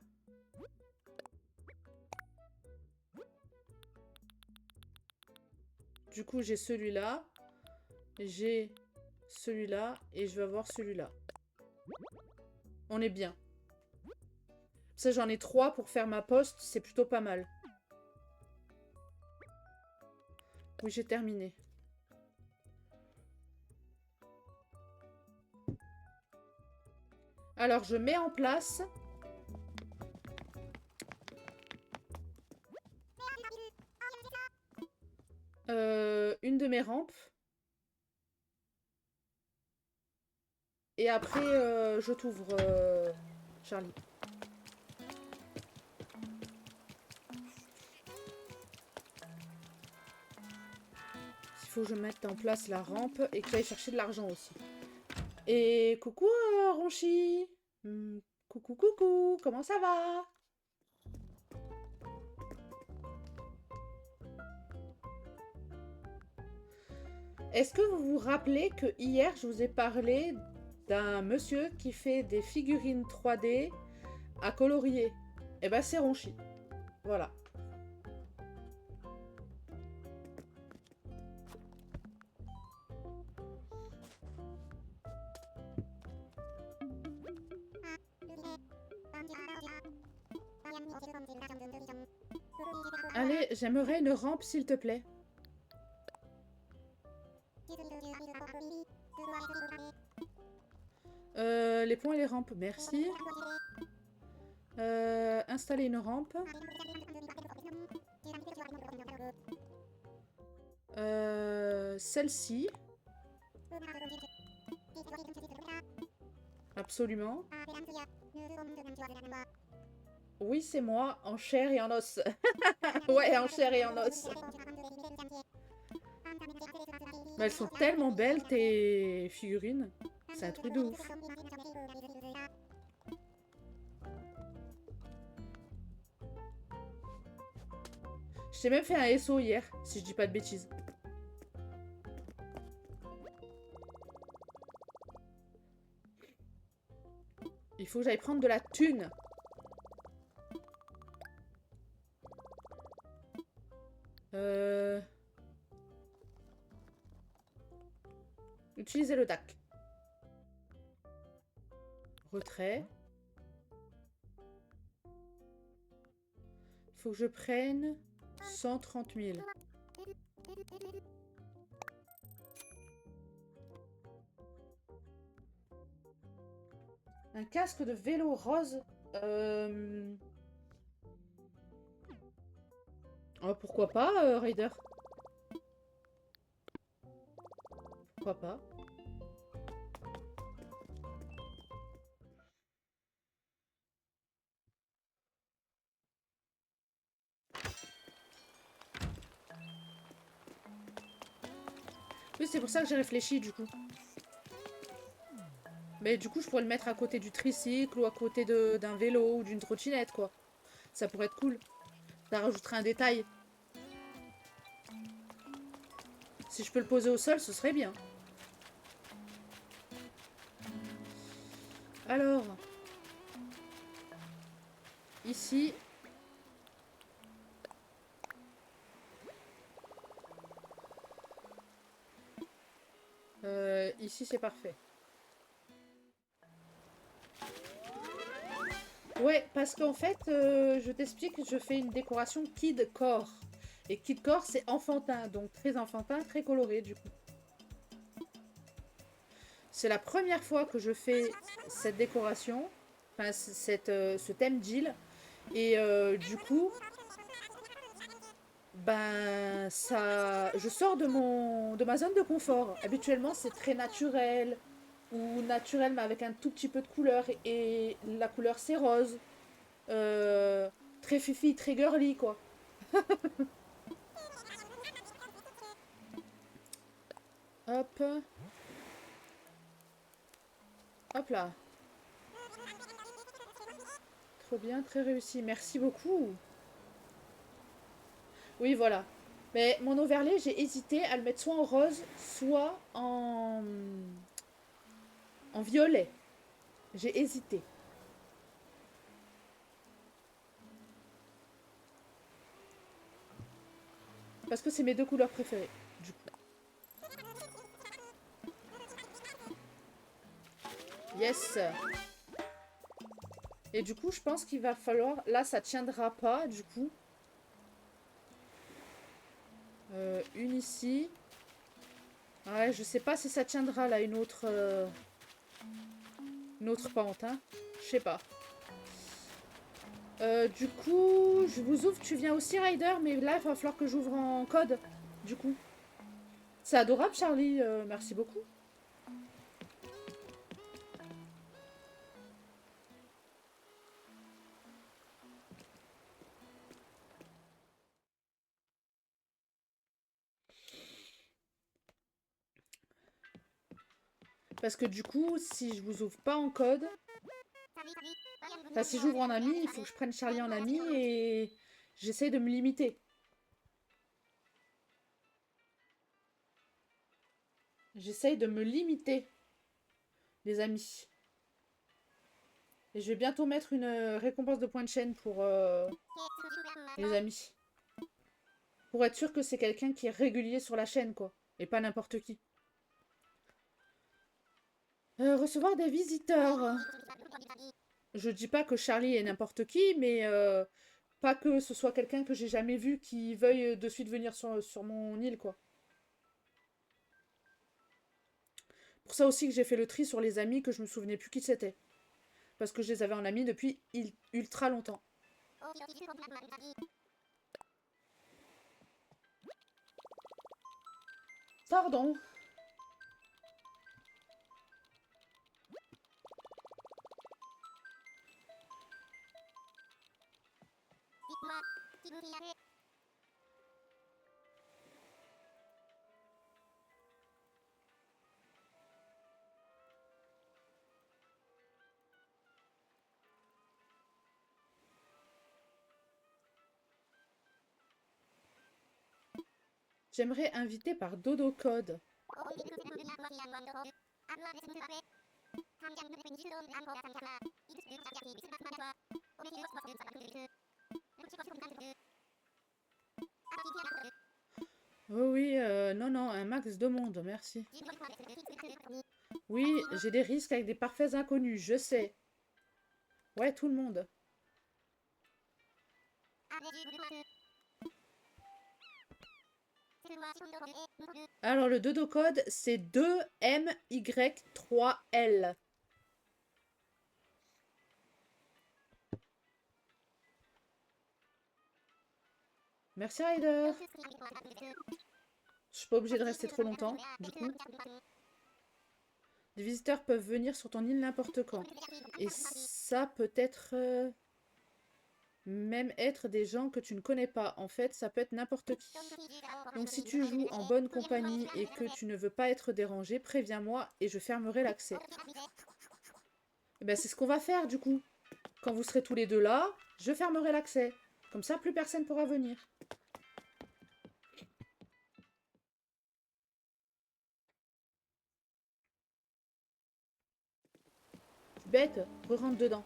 Du coup, j'ai celui-là. J'ai celui-là. Et je vais avoir celui-là. On est bien. Ça, j'en ai 3 pour faire ma poste. C'est plutôt pas mal. Oui, j'ai terminé. Alors, je mets en place... une de mes rampes. Et après, je t'ouvre, Charlie. Il faut que je mette en place la rampe et que j'aille chercher de l'argent aussi. Et coucou, Ronchi. Coucou, coucou, comment ça va? Est-ce que vous vous rappelez que hier, je vous ai parlé d'un monsieur qui fait des figurines 3D à colorier? Eh ben, c'est Ronchi. Voilà. Allez, j'aimerais une rampe, s'il te plaît. Les points et les rampes, merci. Installer une rampe. Celle-ci. Absolument. Oui, c'est moi, en chair et en os. Ouais, en chair et en os. Mais elles sont tellement belles, tes figurines. C'est un truc de ouf. Je t'ai même fait un SO hier, si je dis pas de bêtises. Il faut que j'aille prendre de la thune. Utiliser le DAC. Retrait. Il faut que je prenne 130 000. Un casque de vélo rose. Oh, pourquoi pas, Raider? Pourquoi pas? Oui, c'est pour ça que j'ai réfléchi, du coup. Mais du coup, je pourrais le mettre à côté du tricycle ou à côté d'un vélo ou d'une trottinette, quoi. Ça pourrait être cool. Ça rajouterait un détail. Si je peux le poser au sol, ce serait bien. Alors. Ici. Ici, c'est parfait. Ouais, parce qu'en fait, je t'explique, je fais une décoration Kid Core. Et Kid Core, c'est enfantin, donc très enfantin, très coloré, du coup. C'est la première fois que je fais cette décoration, enfin, ce thème Jill. Et du coup, ben, ça, je sors de ma zone de confort. Habituellement, c'est très naturel, ou naturel, mais avec un tout petit peu de couleur. Et la couleur, c'est rose. Euh, Très fifi, très girly, quoi. Hop. Hop là. Trop bien, très réussi. Merci beaucoup. Oui, voilà. Mais mon overlay, j'ai hésité à le mettre soit en rose, soit en violet. J'ai hésité. Parce que c'est mes deux couleurs préférées, du coup. Yes. Et du coup, je pense qu'il va falloir... Là, ça tiendra pas, du coup. Une ici. Ouais, je sais pas si ça tiendra, là, une autre pente, hein. Je sais pas. Du coup, je vous ouvre. Tu viens aussi, Ryder, mais là, il va falloir que j'ouvre en code, du coup. C'est adorable, Charlie. Merci beaucoup. Parce que du coup, si je vous ouvre pas en code... Enfin, si j'ouvre en ami, il faut que je prenne Charlie en ami et j'essaie de me limiter. J'essaye de me limiter, les amis. Et je vais bientôt mettre une récompense de points de chaîne pour les amis. Pour être sûr que c'est quelqu'un qui est régulier sur la chaîne, quoi. Et pas n'importe qui. Recevoir des visiteurs. Je dis pas que Charlie est n'importe qui, mais pas que ce soit quelqu'un que j'ai jamais vu qui veuille de suite venir sur mon île, quoi. Pour ça aussi que j'ai fait le tri sur les amis que je me souvenais plus qui c'était. Parce que je les avais en ami depuis ultra longtemps. Pardon. J'aimerais inviter par Dodo Code. Oh oui, non, non, un max de monde, merci. Oui, j'ai des risques avec des parfaits inconnus, je sais. Ouais, tout le monde. Alors, le dodo code, c'est 2MY3L. Merci, Ryder. Je suis pas obligée de rester trop longtemps, du coup. Des visiteurs peuvent venir sur ton île n'importe quand. Et ça peut être... même être des gens que tu ne connais pas. En fait, ça peut être n'importe qui. Donc si tu joues en bonne compagnie et que tu ne veux pas être dérangé, préviens-moi et je fermerai l'accès. Et ben c'est ce qu'on va faire du coup. Quand vous serez tous les deux là, je fermerai l'accès. Comme ça, plus personne pourra venir. Bête, re-rentre dedans.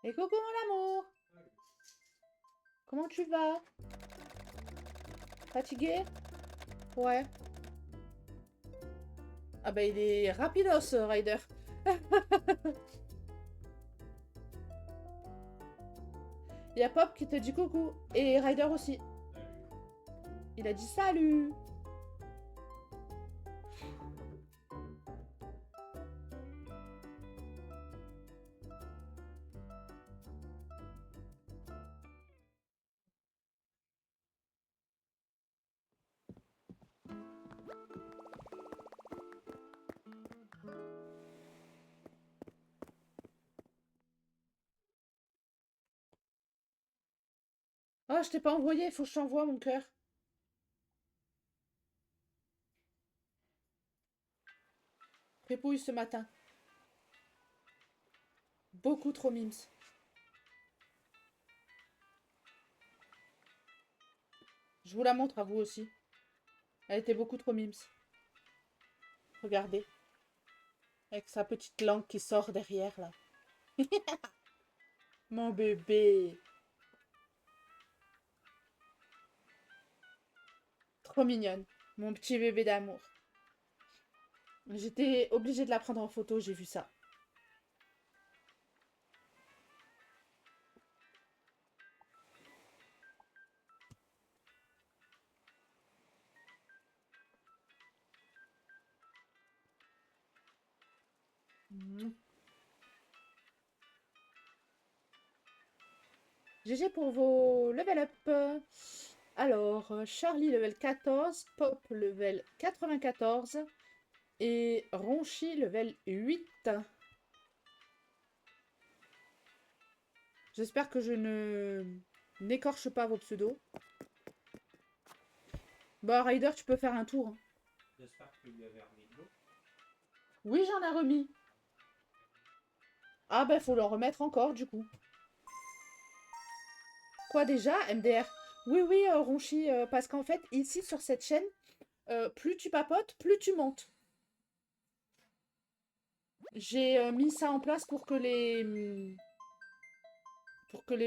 Et coucou mon amour. Comment tu vas? Fatigué? Ouais. Ah bah il est rapidos, Ryder. Il y a Pop qui te dit coucou. Et Ryder aussi. Il a dit salut. Oh, je t'ai pas envoyé, faut que je t'envoie mon cœur. Prépouille ce matin. Beaucoup trop mimes. Je vous la montre à vous aussi. Elle était beaucoup trop mimes. Regardez. Avec sa petite langue qui sort derrière là. Mon bébé. Trop mignonne. Mon petit bébé d'amour. J'étais obligée de la prendre en photo, j'ai vu ça. GG pour vos level up. Alors, Charlie level 14, Pop level 94 et Ronchi level 8. J'espère que je ne N'écorche pas vos pseudos. Bah, Ryder, tu peux faire un tour. Hein. J'espère que tu lui avais remis de l'eau. Oui, j'en ai remis. Ah, bah, faut le remettre encore, du coup. Quoi déjà, MDR? Oui, oui, Ronchi, parce qu'en fait, ici, sur cette chaîne, plus tu papotes, plus tu montes. J'ai mis ça en place pour que les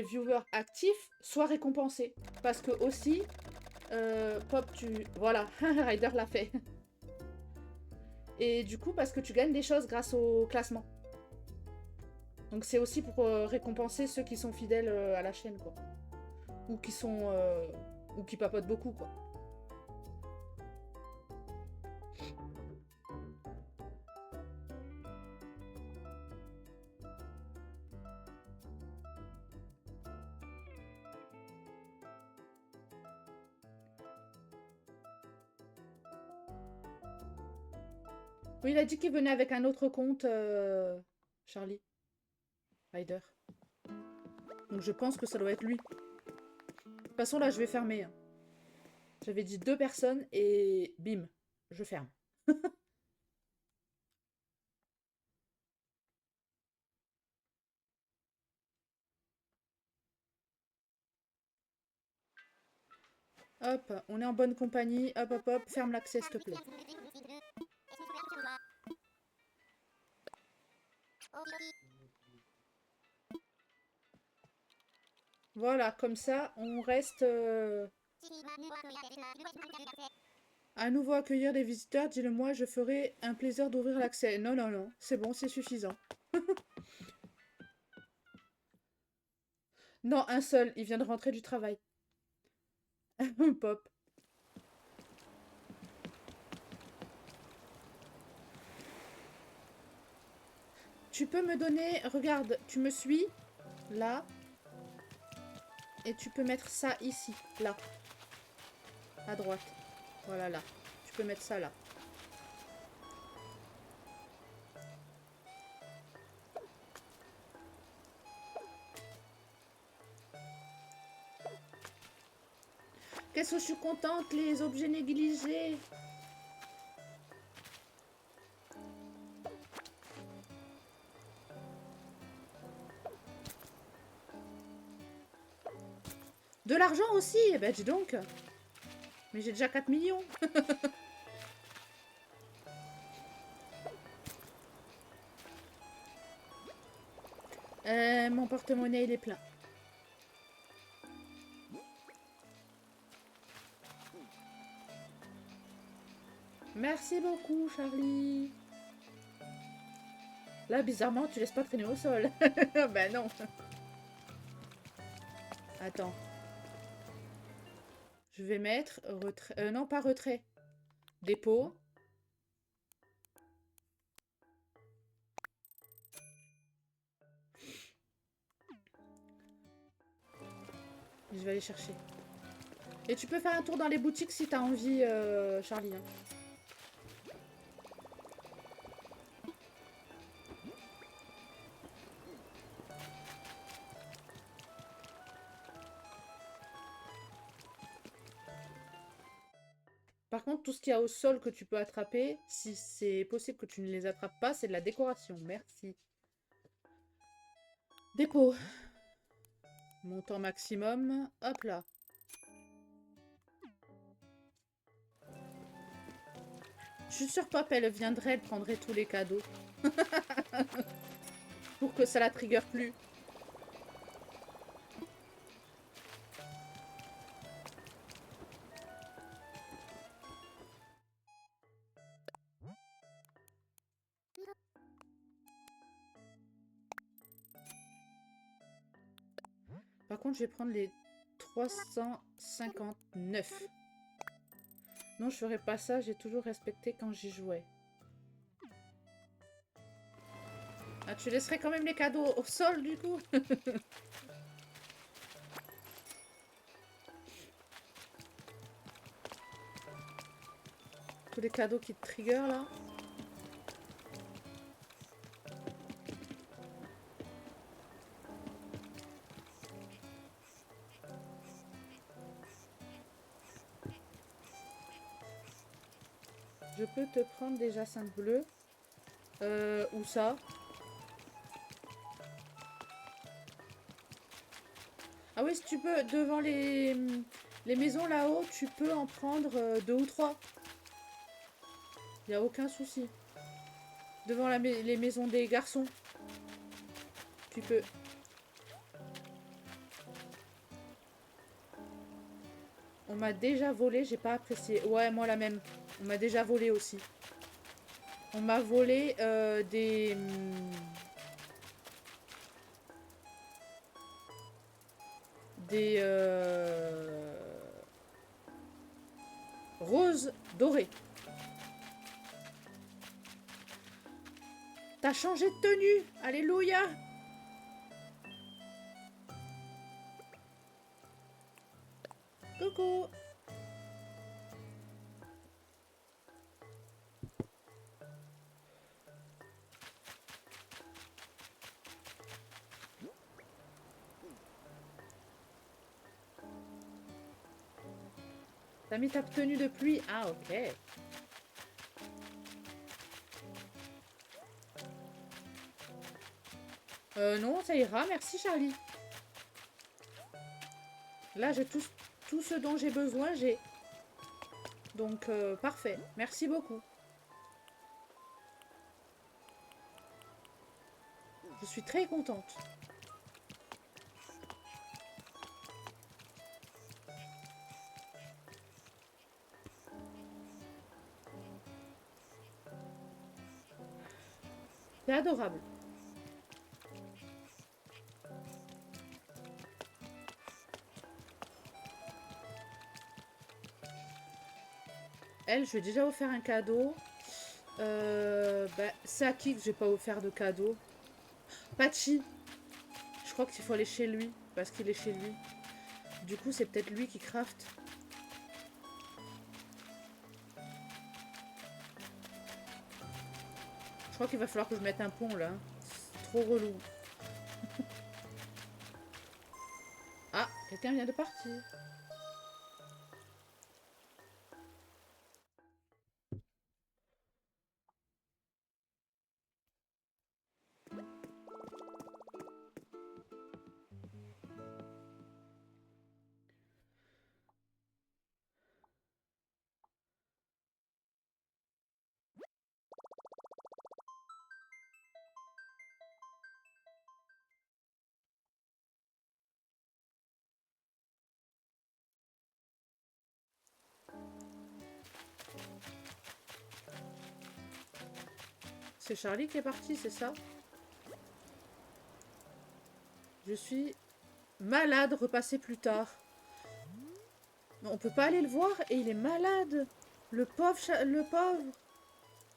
viewers actifs soient récompensés. Parce que aussi, Pop, tu... Voilà, Ryder l'a fait. Et du coup, parce que tu gagnes des choses grâce au classement. Donc c'est aussi pour récompenser ceux qui sont fidèles à la chaîne, quoi. Ou qui sont... ou qui papotent beaucoup, quoi. Oui, il a dit qu'il venait avec un autre compte, Charlie. Ryder. Donc je pense que ça doit être lui. De toute façon, là, je vais fermer. Hein. J'avais dit 2 personnes et bim, je ferme. Hop, on est en bonne compagnie. Hop, hop, hop, ferme l'accès, s'il te plaît. Voilà, comme ça, on reste... À nouveau accueillir des visiteurs, dis-le-moi, je ferai un plaisir d'ouvrir l'accès. Non, non, non, c'est bon, c'est suffisant. Non, un seul, il vient de rentrer du travail. Pop. Tu peux me donner... Regarde, tu me suis, là. Et tu peux mettre ça ici, là. À droite. Voilà, là. Tu peux mettre ça là. Qu'est-ce que je suis contente, les objets négligés. De l'argent aussi. Eh ben, dis donc. Mais j'ai déjà 4 millions. Mon porte-monnaie, il est plein. Merci beaucoup, Charlie. Là, bizarrement, tu laisses pas traîner au sol. Ben non. Attends. Je vais mettre retrait. Non, pas retrait. Dépôt. Je vais aller chercher. Et tu peux faire un tour dans les boutiques si t'as envie, Charlie. Hein. Par contre, tout ce qu'il y a au sol que tu peux attraper, si c'est possible que tu ne les attrapes pas, c'est de la décoration. Merci. Dépôt. Montant maximum. Hop là. Je suis sûre Pop, elle viendrait, elle prendrait tous les cadeaux. Pour que ça la trigger plus. Par contre, je vais prendre les 359. Non, je ferai pas ça, j'ai toujours respecté quand j'y jouais. Ah, tu laisserais quand même les cadeaux au sol, du coup. Tous les cadeaux qui te trigger, là. Je peux te prendre des jacinthes bleues. Où ça? Ah oui, si tu peux, devant les maisons là-haut, tu peux en prendre 2 ou 3. Il n'y a aucun souci. Devant les maisons des garçons. Tu peux. On m'a déjà volé, j'ai pas apprécié. Ouais, moi la même. On m'a déjà volé aussi. On m'a volé des roses dorées. T'as changé de tenue. Alléluia. Coucou. T'as mis ta tenue de pluie? Ah, ok. Non, ça ira. Merci, Charlie. Là, j'ai tout ce dont j'ai besoin, j'ai. Donc, parfait. Merci beaucoup. Je suis très contente. C'est adorable. Elle, je lui ai déjà offert un cadeau. C'est à qui que j'ai pas offert de cadeau? Patchy. Je crois qu'il faut aller chez lui. Parce qu'il est chez lui. Du coup, c'est peut-être lui qui craft. Je crois qu'il va falloir que je mette un pont là. C'est trop relou. Ah, quelqu'un vient de partir. C'est Charlie qui est parti, c'est ça? Je suis malade, repasser plus tard. Mais on peut pas aller le voir et il est malade. Le pauvre, le pauvre.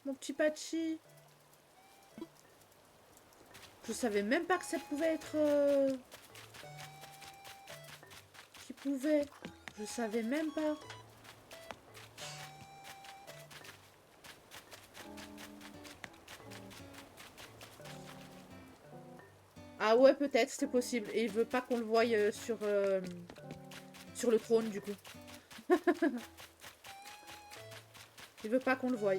Mon petit Patchy. Je savais même pas que ça pouvait être... Qui pouvait. Je savais même pas. Ah ouais, peut-être, c'est possible. Et il veut pas qu'on le voie sur le trône, du coup. Il veut pas qu'on le voie.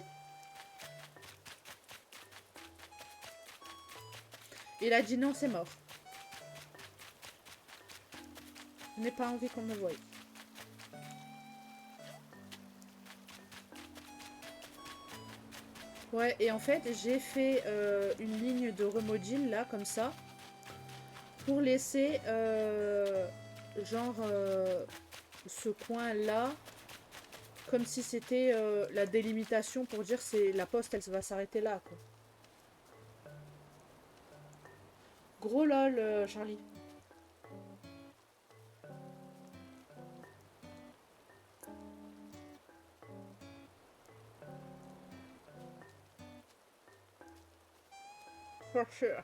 Il a dit non, c'est mort. Je n'ai pas envie qu'on me voie. Ouais, et en fait, j'ai fait une ligne de remodule, là, comme ça. Pour laisser, genre, ce coin-là, comme si c'était la délimitation pour dire c'est la poste, elle va s'arrêter là, quoi. Gros lol, Charlie. For sure.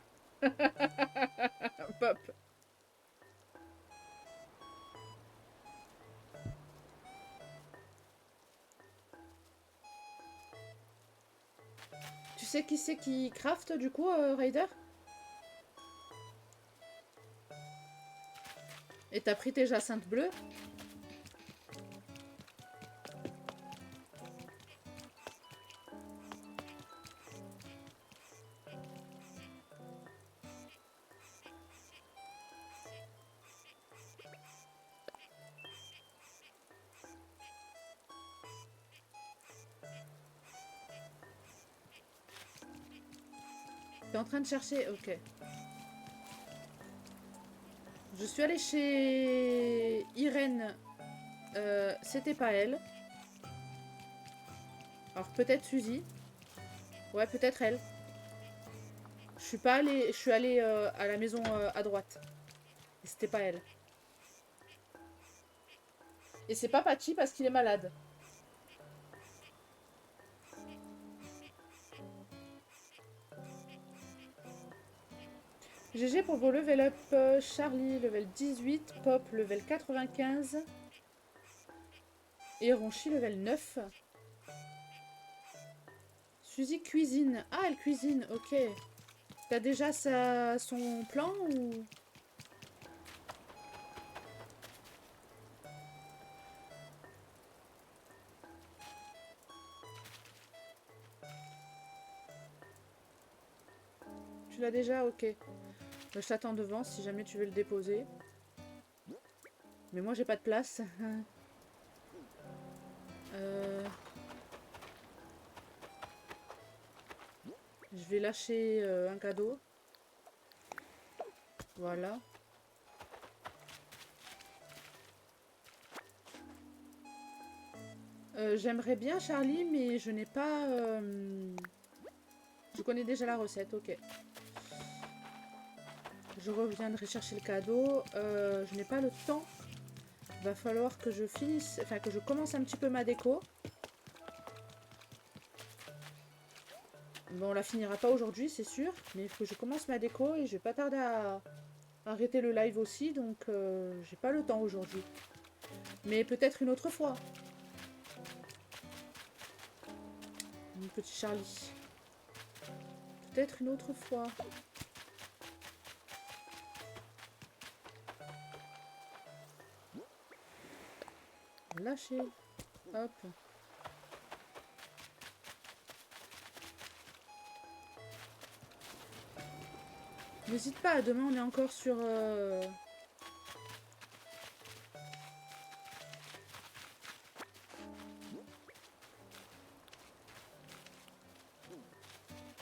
Pop. Tu sais qui c'est qui craft du coup, Raider? Et t'as pris tes jacinthes bleues? T'es en train de chercher? Ok. Je suis allée chez Irène. C'était pas elle. Alors peut-être Suzy. Ouais, peut-être elle. Je suis pas allée. Je suis allée à la maison à droite. Et c'était pas elle. Et c'est pas Patchy parce qu'il est malade. GG pour vos level up. Charlie, level 18. Pop, level 95. Et Ronchi, level 9. Suzy cuisine. Ah, elle cuisine, ok. T'as déjà son plan ou... Tu l'as déjà? Ok. Je t'attends devant si jamais tu veux le déposer. Mais moi j'ai pas de place. Euh, Je vais lâcher un cadeau. Voilà. J'aimerais bien Charlie, mais je n'ai pas... Je connais déjà la recette, ok. Je reviendrai chercher le cadeau. Je n'ai pas le temps. Va falloir que je finisse... Enfin, que je commence un petit peu ma déco. Bon, on la finira pas aujourd'hui, c'est sûr. Mais il faut que je commence ma déco et je vais pas tarder à arrêter le live aussi. Donc, j'ai pas le temps aujourd'hui. Mais peut-être une autre fois. Mon petit Charlie. Peut-être une autre fois. Lâcher. Hop. N'hésite pas, demain on est encore sur...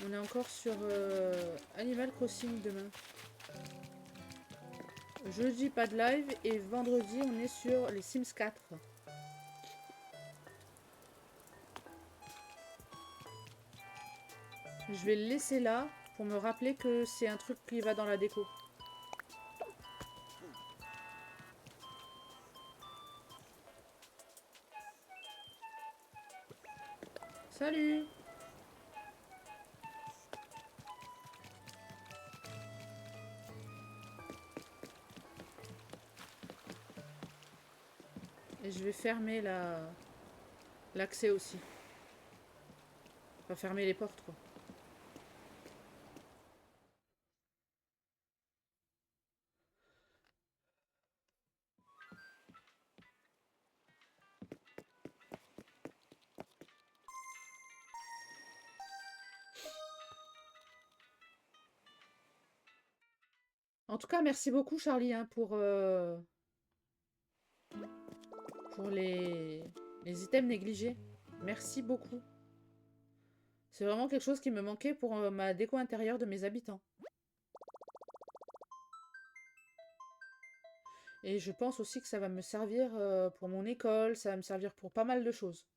On est encore sur Animal Crossing demain. Jeudi, pas de live. Et vendredi, on est sur les Sims 4. Je vais le laisser là pour me rappeler que c'est un truc qui va dans la déco. Salut! Et je vais fermer l'accès aussi. Pas fermer les portes, quoi. En tout cas, merci beaucoup, Charlie, hein, pour les items négligés. Merci beaucoup. C'est vraiment quelque chose qui me manquait pour ma déco intérieure de mes habitants. Et je pense aussi que ça va me servir pour mon école, ça va me servir pour pas mal de choses.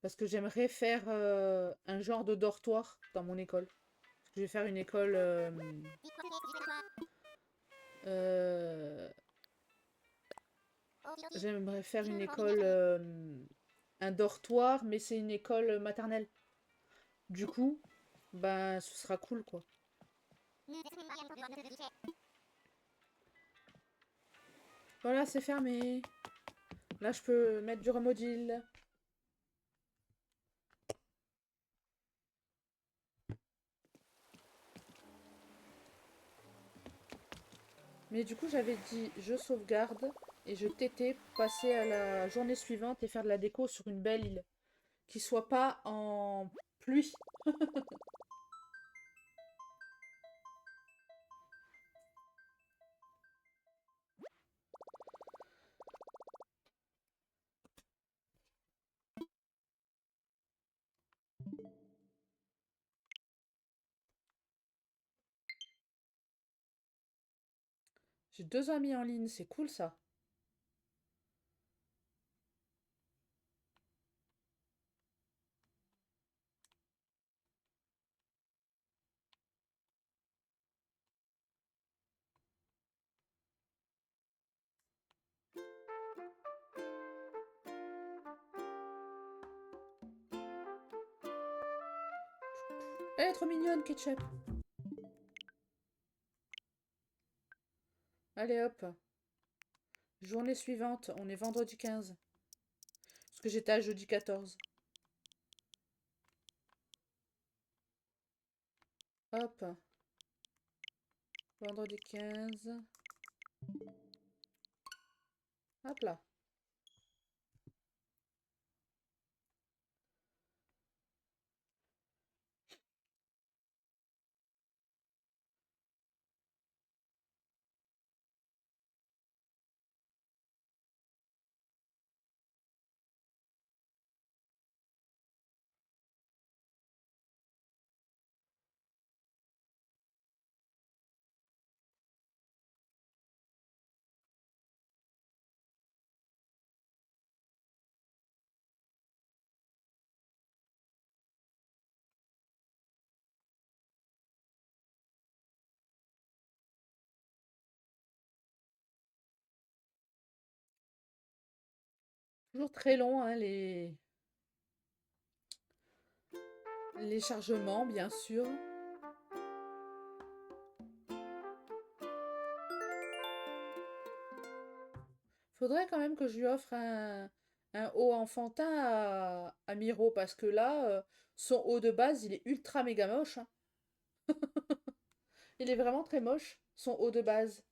Parce que j'aimerais faire un genre de dortoir dans mon école. Je vais faire une école... euh, j'aimerais faire une école... un dortoir, mais c'est une école maternelle. Du coup, ben, ce sera cool, quoi. Voilà, c'est fermé. Là, je peux mettre du remodil. Mais du coup, j'avais dit je sauvegarde et je t'étais pour passer à la journée suivante et faire de la déco sur une belle île. Qui soit pas en pluie. J'ai 2 amis en ligne, c'est cool ça. Elle est trop mignonne, Ketchup. Allez hop. Journée suivante, on est vendredi 15. Parce que j'étais à jeudi 14. Hop. Vendredi 15. Hop là. Toujours très long, hein, les chargements, bien sûr. Faudrait quand même que je lui offre un haut enfantin à Miro, parce que là, son haut de base, il est ultra méga moche, hein. Il est vraiment très moche, son haut de base.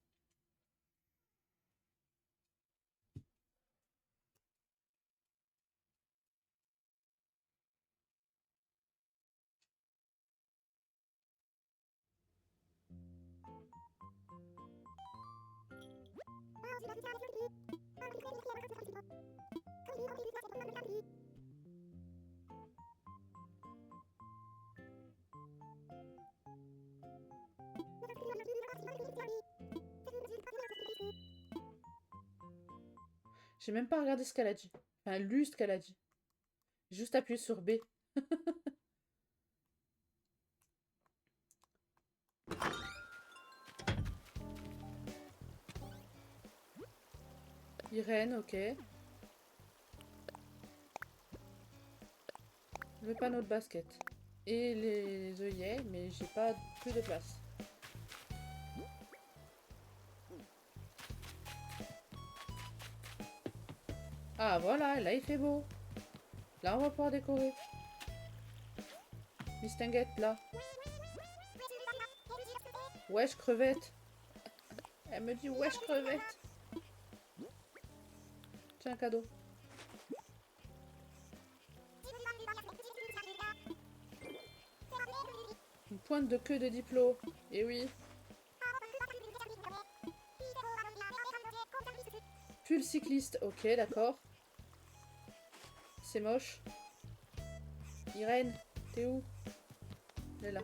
J'ai même pas regardé ce qu'elle a dit. Enfin, lu ce qu'elle a dit. J'ai juste appuyé sur B. Irène, ok. Le panneau de basket. Et les œillets, mais j'ai pas plus de place. Ah voilà, là il fait beau. Là on va pouvoir décorer. Mistinguette, là. Wesh, crevette. Elle me dit wesh, crevette. Tiens, un cadeau. Une pointe de queue de diplo. Eh oui. Pull cycliste. Ok, d'accord. C'est moche. Irène, t'es où? Elle est là.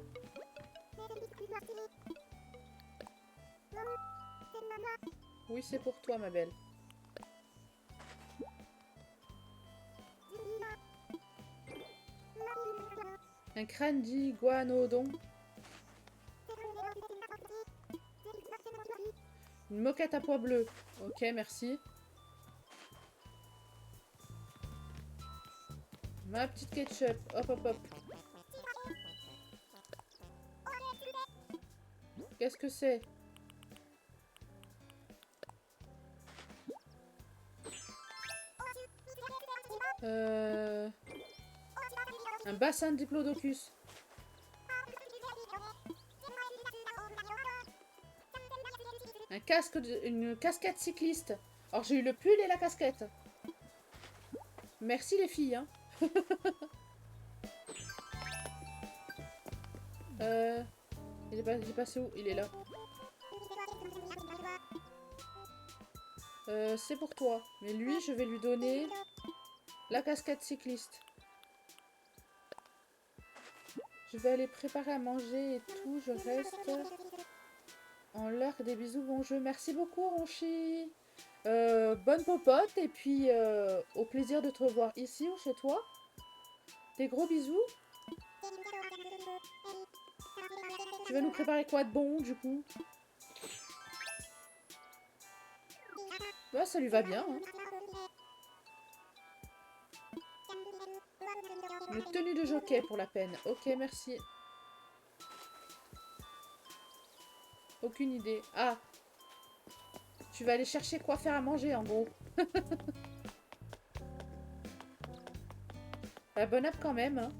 Oui, c'est pour toi, ma belle. Un crâne d'iguanodon. Une moquette à pois bleu. Ok, merci. Ma petite ketchup. Hop, hop, hop. Qu'est-ce que c'est? Un bassin de diplodocus. Un casque, une casquette cycliste. Alors j'ai eu le pull et la casquette. Merci les filles, hein. Il est passé où? Il est là. C'est pour toi. Mais lui, je vais lui donner la casquette cycliste. Je vais aller préparer à manger et tout. Je reste. En l'air des bisous, bon jeu. Merci beaucoup, Ronchi. Bonne popote et puis au plaisir de te revoir ici ou chez toi. Des gros bisous. Tu vas nous préparer quoi de bon du coup? Ouais, ça lui va bien. Hein. Une tenue de jockey pour la peine. Ok, merci. Aucune idée. Ah, tu vas aller chercher quoi faire à manger en gros. Bah, bonne app quand même. Hein.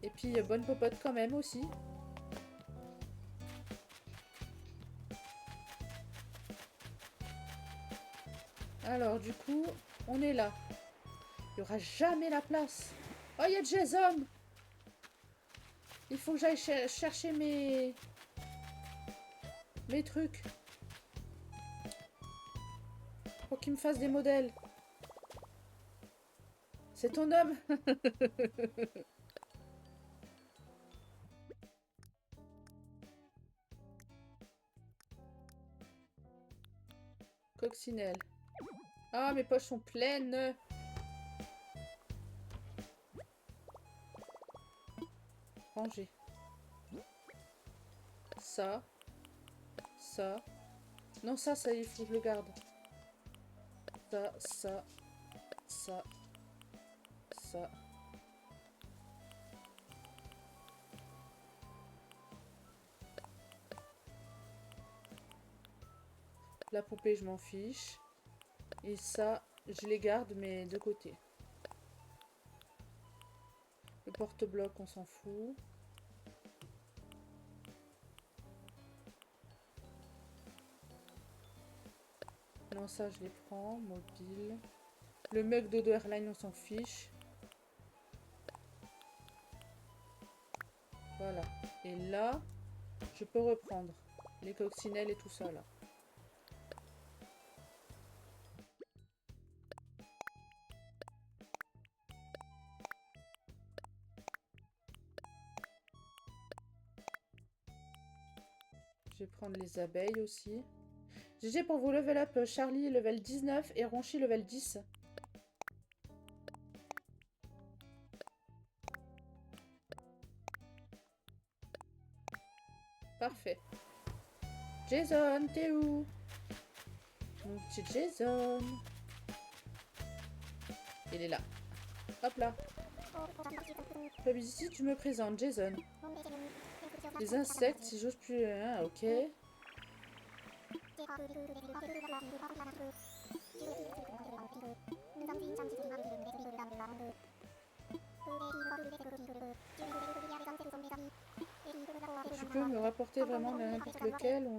Et puis bonne popote quand même aussi. Alors du coup, on est là. Il n'y aura jamais la place. Oh, il y a Jason. Il faut que j'aille chercher mes trucs. Pour qu'il me fasse des modèles. C'est ton homme. Coccinelle. Ah, mes poches sont pleines. Ranger. Ça. Ça. Non, ça, il faut que je le garde. Ça, ça. Ça. Ça. La poupée, je m'en fiche. Et ça, je les garde, mais de côté. Le porte-bloc, on s'en fout. Non, ça, je les prends. Mobile. Le mug d'Odo Airline, on s'en fiche. Voilà. Et là, je peux reprendre les coccinelles et tout ça, là. Je vais prendre les abeilles aussi. GG pour vous level up, Charlie level 19 et Ronchi level 10. Parfait. Jason, t'es où? Mon petit Jason. Il est là. Hop là. Ici, tu me présentes, Jason. Les insectes, si j'ose plus... Ah, ok. Tu peux me rapporter vraiment n'importe lequel.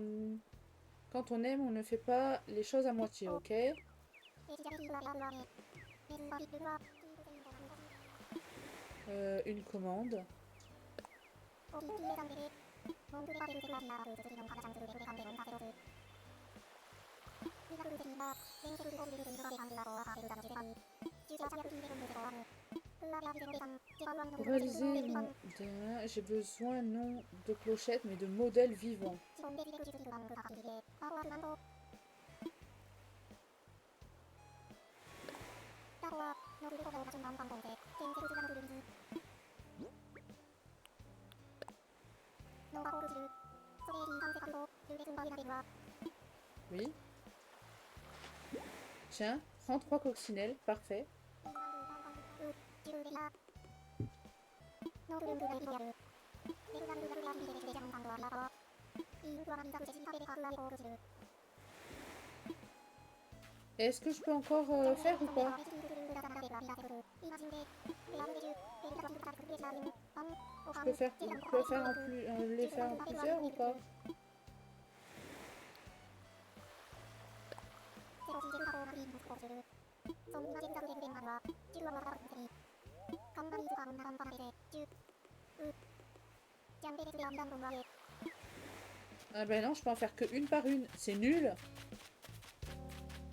Quand on aime, on ne fait pas les choses à moitié, ok? Une commande. Pour réaliser j'ai besoin non de clochettes mais de modèles vivants. Oui. Tiens, prends 3 coccinelles, parfait. Est-ce que je peux encore faire ou pas? Je peux faire en plus, les faire en plusieurs ou pas? Ah ben non, je peux en faire que une par une. C'est nul.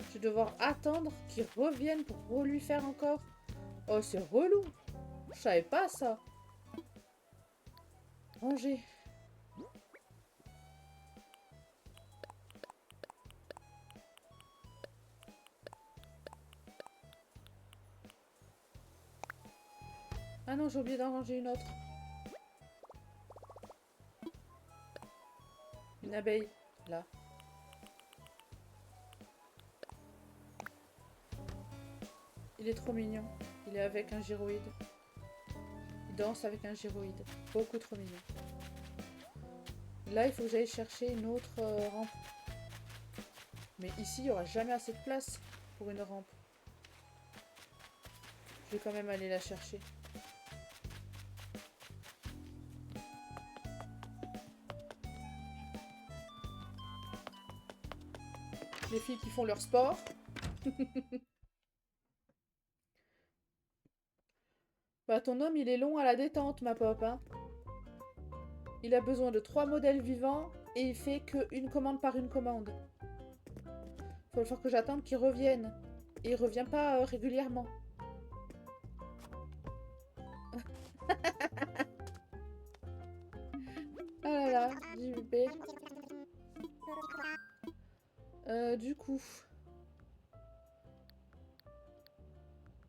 Je vais devoir attendre qu'il revienne pour lui faire encore. Oh, c'est relou. Je savais pas ça. Ranger. Ah non, j'ai oublié d'en ranger une autre. Une abeille, là. Il est trop mignon. Il est avec un gyroïde. Il danse avec un gyroïde. Beaucoup trop mignon. Là, il faut que j'aille chercher une autre rampe. Mais ici, il n'y aura jamais assez de place pour une rampe. Je vais quand même aller la chercher. Les filles qui font leur sport. Bah, ton homme, il est long à la détente, ma pop, hein. Il a besoin de 3 modèles vivants et il fait que une commande par une commande. Faut falloir que j'attende qu'il revienne. Et il revient pas régulièrement. Ah là là, JVP. Du coup.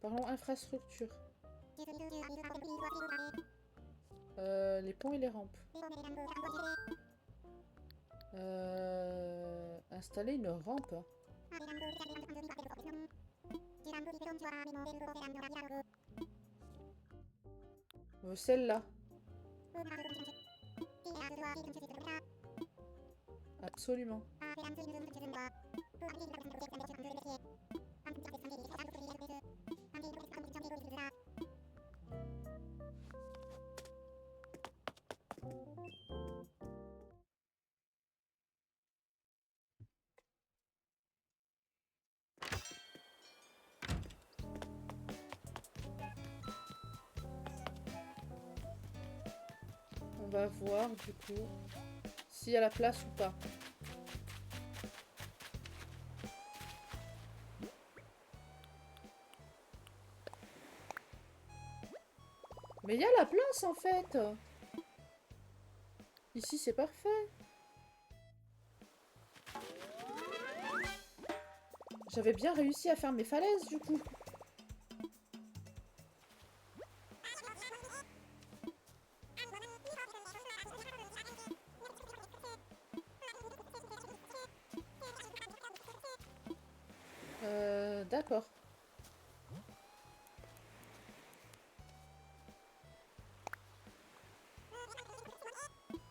Parlons infrastructure. Les ponts et les rampes. Installer une rampe. Celle-là. Absolument. On va voir du coup s'il y a la place ou pas. Mais il y a la place en fait. Ici c'est parfait. J'avais bien réussi à faire mes falaises du coup. D'accord.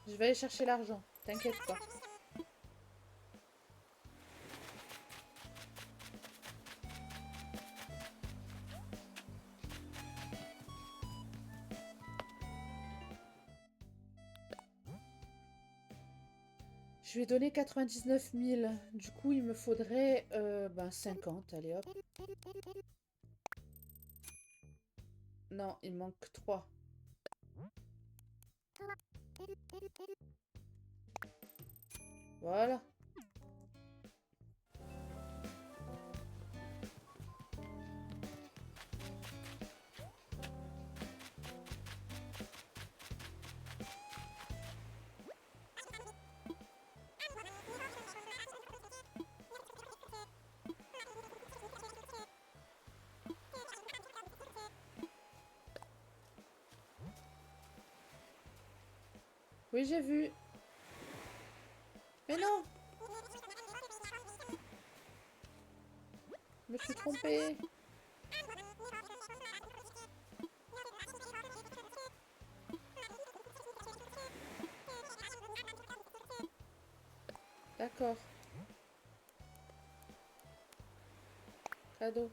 Je vais aller chercher l'argent, t'inquiète pas. Je lui ai donné 99 000. Du coup, il me faudrait 50. Allez, hop. Non, il manque 3. Voilà. Oui, j'ai vu. Mais non! Je me suis trompée. D'accord. Cadeau.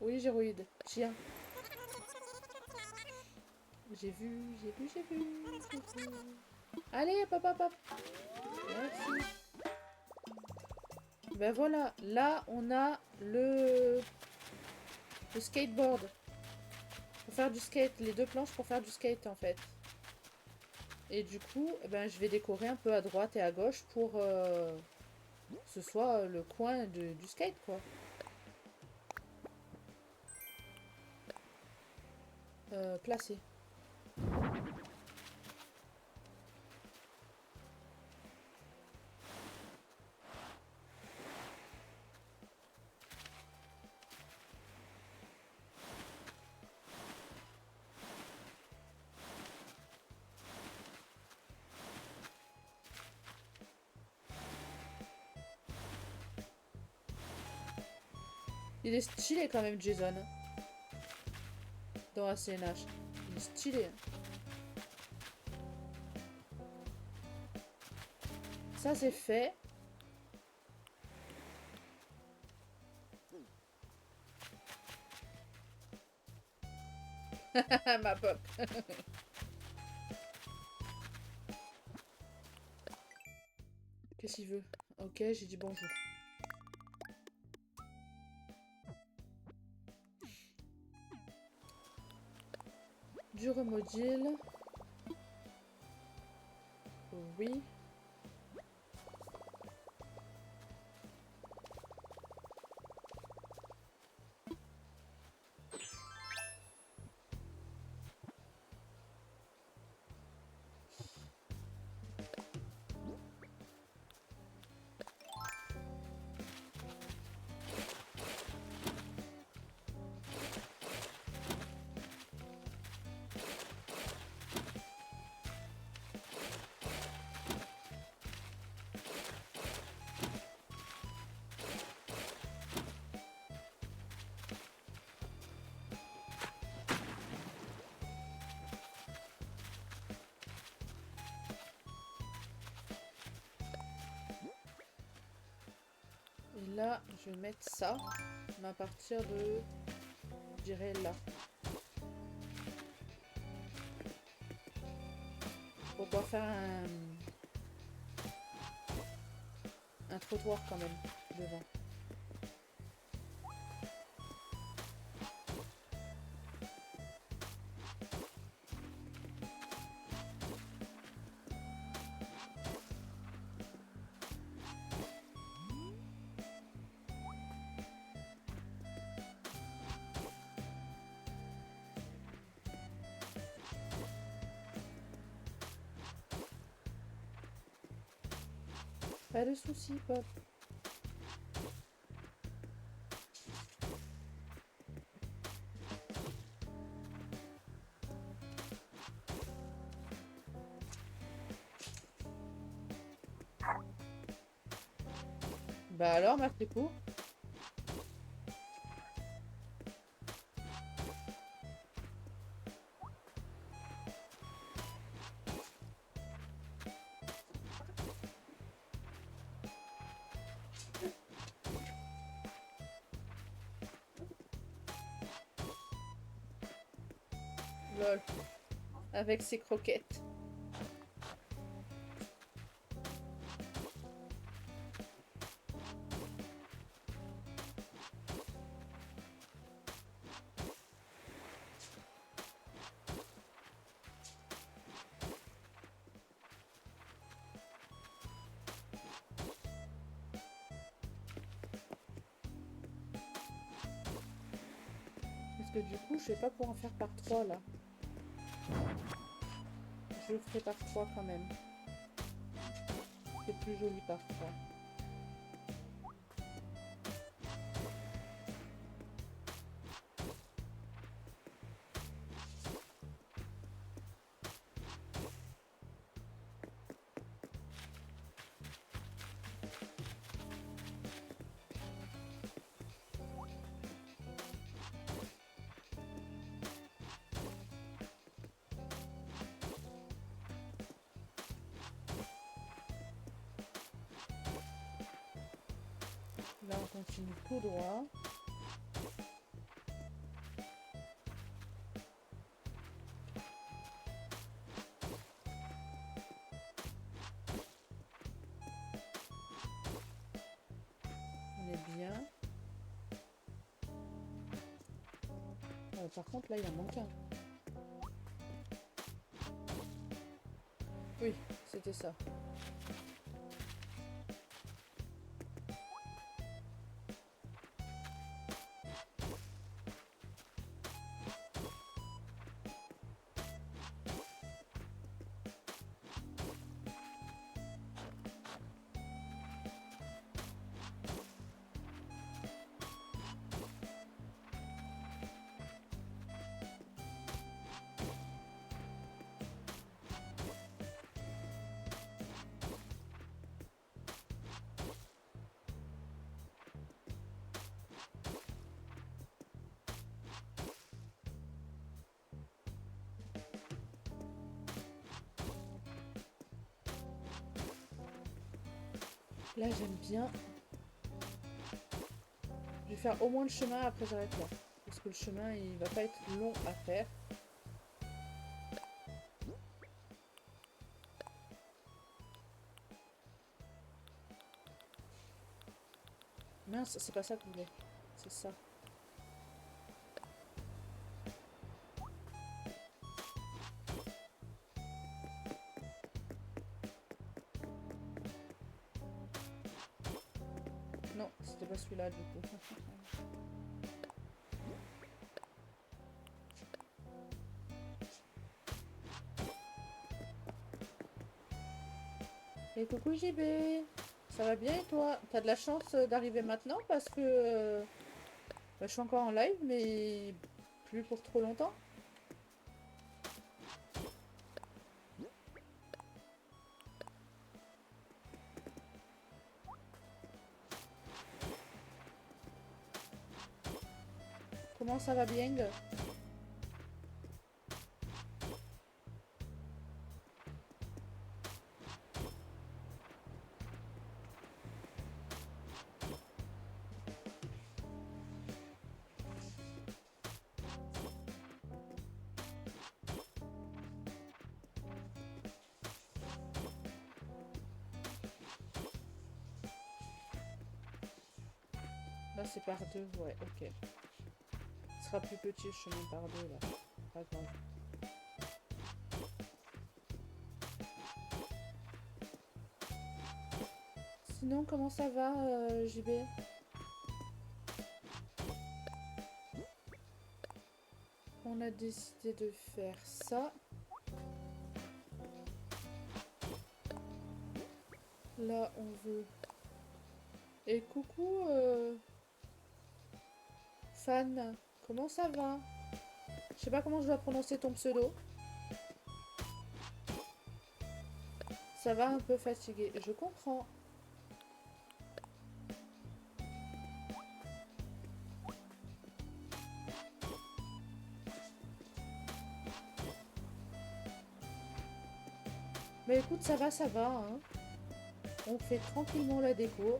Oui, gyroïde. Chien. J'ai vu, j'ai vu, j'ai vu, j'ai vu. Allez, hop, hop, hop. Merci. Ben voilà, là on a le skateboard. Pour faire du skate, les 2 planches pour faire du skate en fait. Et du coup, ben, je vais décorer un peu à droite et à gauche pour que ce soit le coin du skate quoi. Placer. Il est stylé quand même, Jason. Dans ACNH. Il est stylé. Ça, c'est fait. Ma pop. Qu'est-ce qu'il veut? Ok, j'ai dit bonjour. Du remodile. Oui. Et là, je vais mettre ça. Mais à partir de... Je dirais là. Pour pouvoir faire un trottoir quand même devant. Pas de soucis, Pop. Bah alors, ma frico. Lol. Avec ses croquettes. Parce que du coup, je vais pas pouvoir en faire par 3 là. Je le ferai par 3 quand même. C'est plus joli par 3. Là, on continue tout droit. On est bien. Par contre, là, il en manque un. Oui, c'était ça. Là, j'aime bien. Je vais faire au moins le chemin, après j'arrête là. Parce que le chemin, il va pas être long à faire. Mince, c'est pas ça que je voulais. C'est ça. Non, c'était pas celui-là du coup. Et coucou JB, ça va bien et toi? T'as de la chance d'arriver maintenant parce que bah, je suis encore en live mais plus pour trop longtemps. Comment ça va bien? Là c'est par deux, ouais, ok. Ce sera plus petit le chemin par deux là. Pas grave. Sinon comment ça va JB? On a décidé de faire ça. Là on veut. Et coucou Fan, comment ça va? Je sais pas comment je dois prononcer ton pseudo. Ça va un peu fatigué, je comprends. Mais écoute, ça va, hein. On fait tranquillement la déco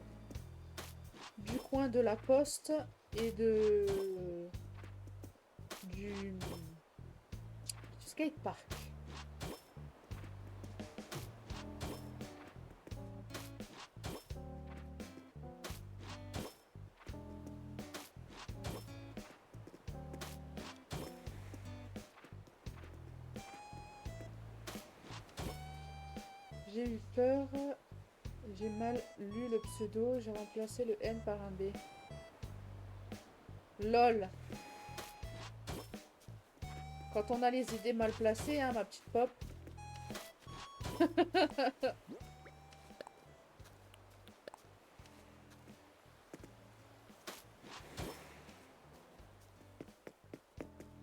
du coin de la poste et du skatepark. J'ai eu peur, j'ai mal lu le pseudo, j'ai remplacé le N par un B. LOL. Quand on a les idées mal placées, hein, ma petite pop.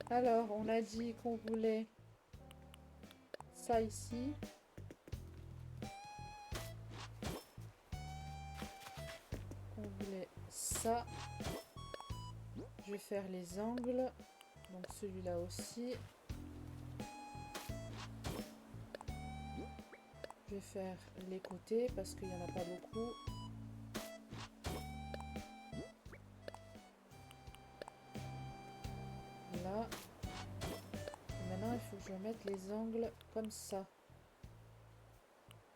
Alors, on a dit qu'on voulait ça ici. On voulait ça. Je vais faire les angles. Donc celui-là aussi. Je vais faire les côtés parce qu'il n'y en a pas beaucoup. Là. Et maintenant, il faut que je mette les angles comme ça.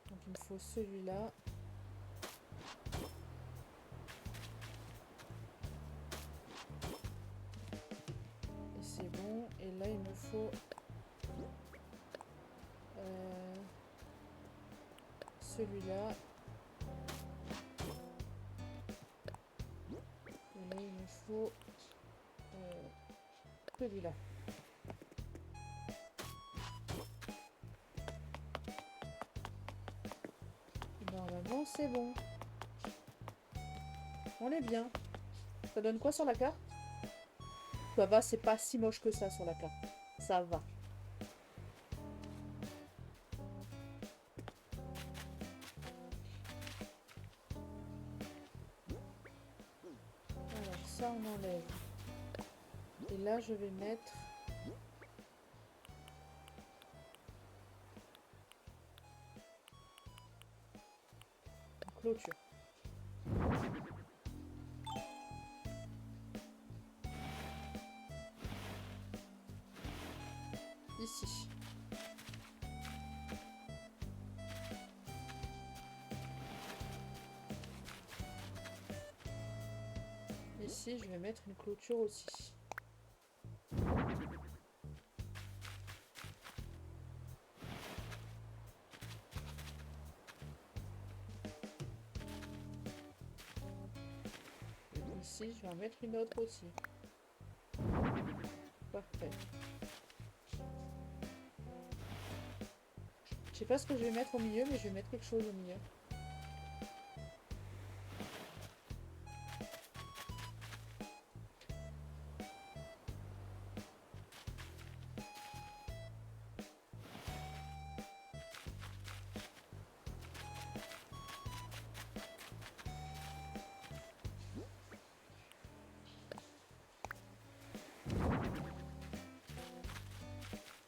Donc il me faut celui-là. Et c'est bon. Et là, il me faut... celui-là. Et là, il me faut celui-là. Normalement, c'est bon. On est bien. Ça donne quoi sur la carte? Ça va, c'est pas si moche que ça sur la carte. Ça va. Alors ça, on enlève. Et là, je vais mettre... clôture. Ici, je vais mettre une clôture aussi. Ici, je vais en mettre une autre aussi. Parfait. Je sais pas ce que je vais mettre au milieu, mais je vais mettre quelque chose au milieu.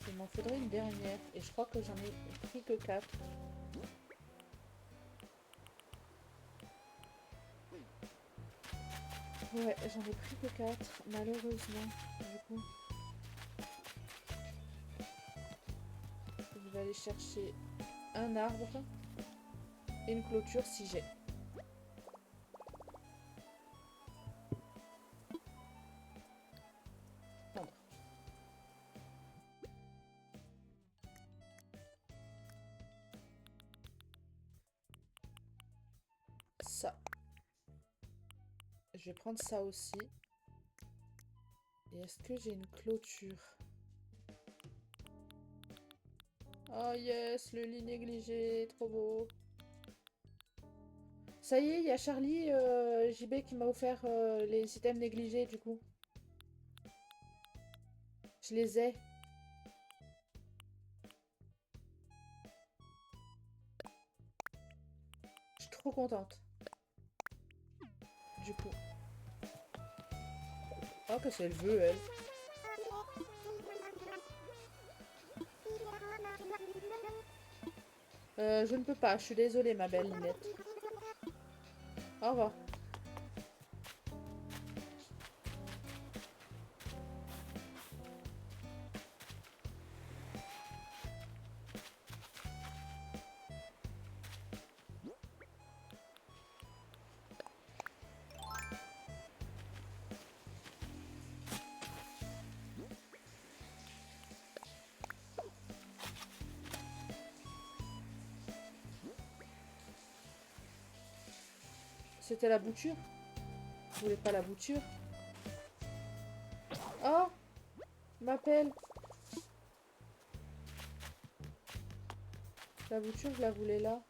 Il m'en faudrait une dernière. Et je crois que j'en ai pris que 4. Ouais, j'en ai pris que 4, malheureusement. Du coup, je vais aller chercher un arbre et une clôture si j'ai. Prendre. Ça. Je vais prendre ça aussi. Et est-ce que j'ai une clôture? Oh yes, le lit négligé, trop beau. Ça y est, il y a Charlie JB qui m'a offert les items négligés du coup. Je les ai. Je suis trop contente. Du coup. Oh, qu'est-ce qu'elle veut, elle? Je ne peux pas, je suis désolée, ma belle Linette. Au revoir. C'était la bouture? Vous voulez pas la bouture? Oh! M'appelle! La bouture, je la voulais là.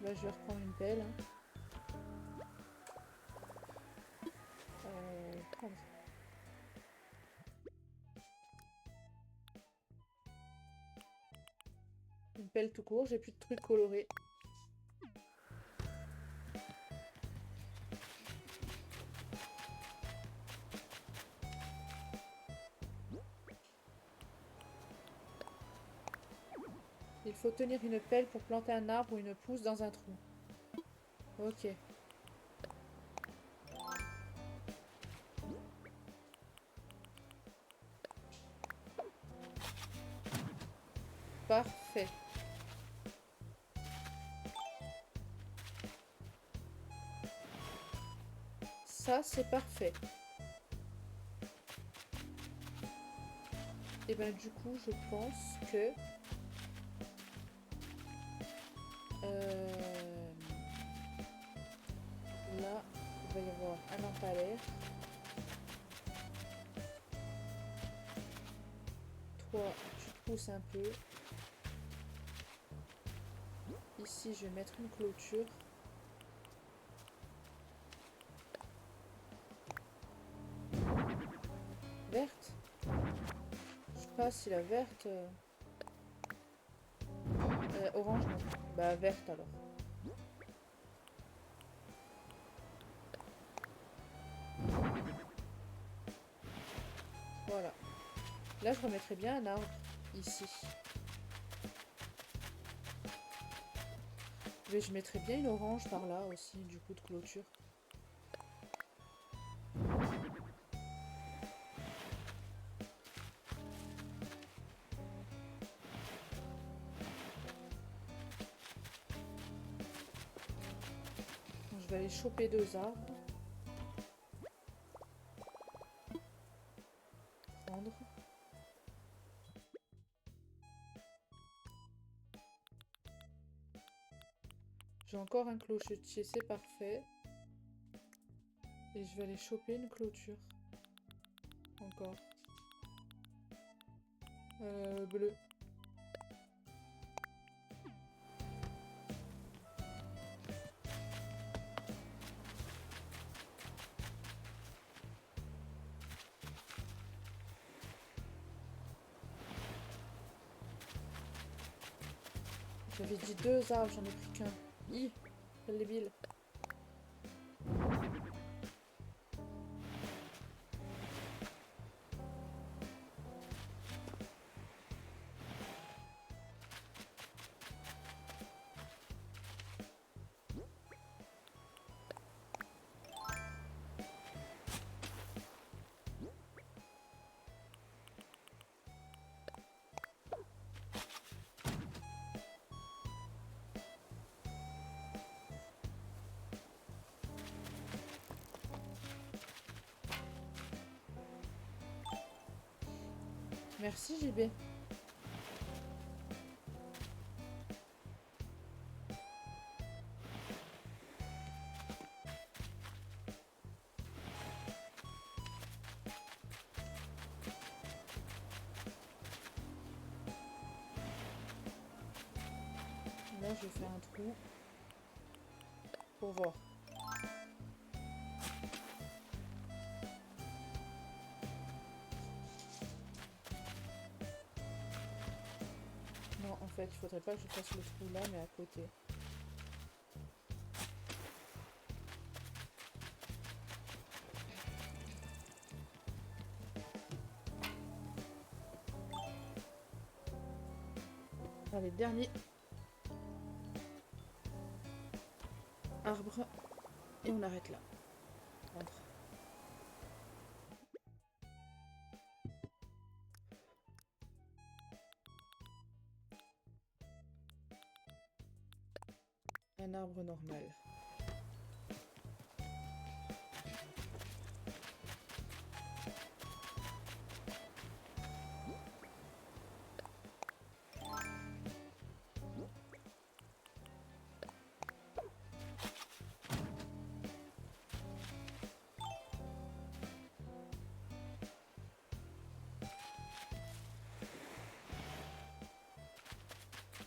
Là, je vais reprendre une pelle. Hein. Prendre. Une pelle tout court, j'ai plus de trucs colorés. Il faut tenir une pelle pour planter un arbre ou une pousse dans un trou. Ok. Parfait. Ça, c'est parfait. Et ben du coup, je pense que... là, il va y avoir un lampadaire. Toi, tu pousses un peu. Ici, je vais mettre une clôture. Verte. Je sais pas si la verte... orange, non. Bah, verte alors. Voilà. Là, je remettrai bien un arbre. Ici. Mais je mettrai bien une orange par là aussi, du coup, de clôture. vais aller choper 2 arbres. Prendre. J'ai encore un clochetier, c'est parfait. Et je vais aller choper une clôture. Encore. Bleu. J'avais dit 2 arbres, j'en ai pris qu'un. Hi, quel débile. Merci JB. Là, je vais faire un trou pour voir. Non, en fait, il faudrait pas que je fasse le trou là, mais à côté. Allez, dernier arbre. Et on arrête là. Entre. Un arbre normal.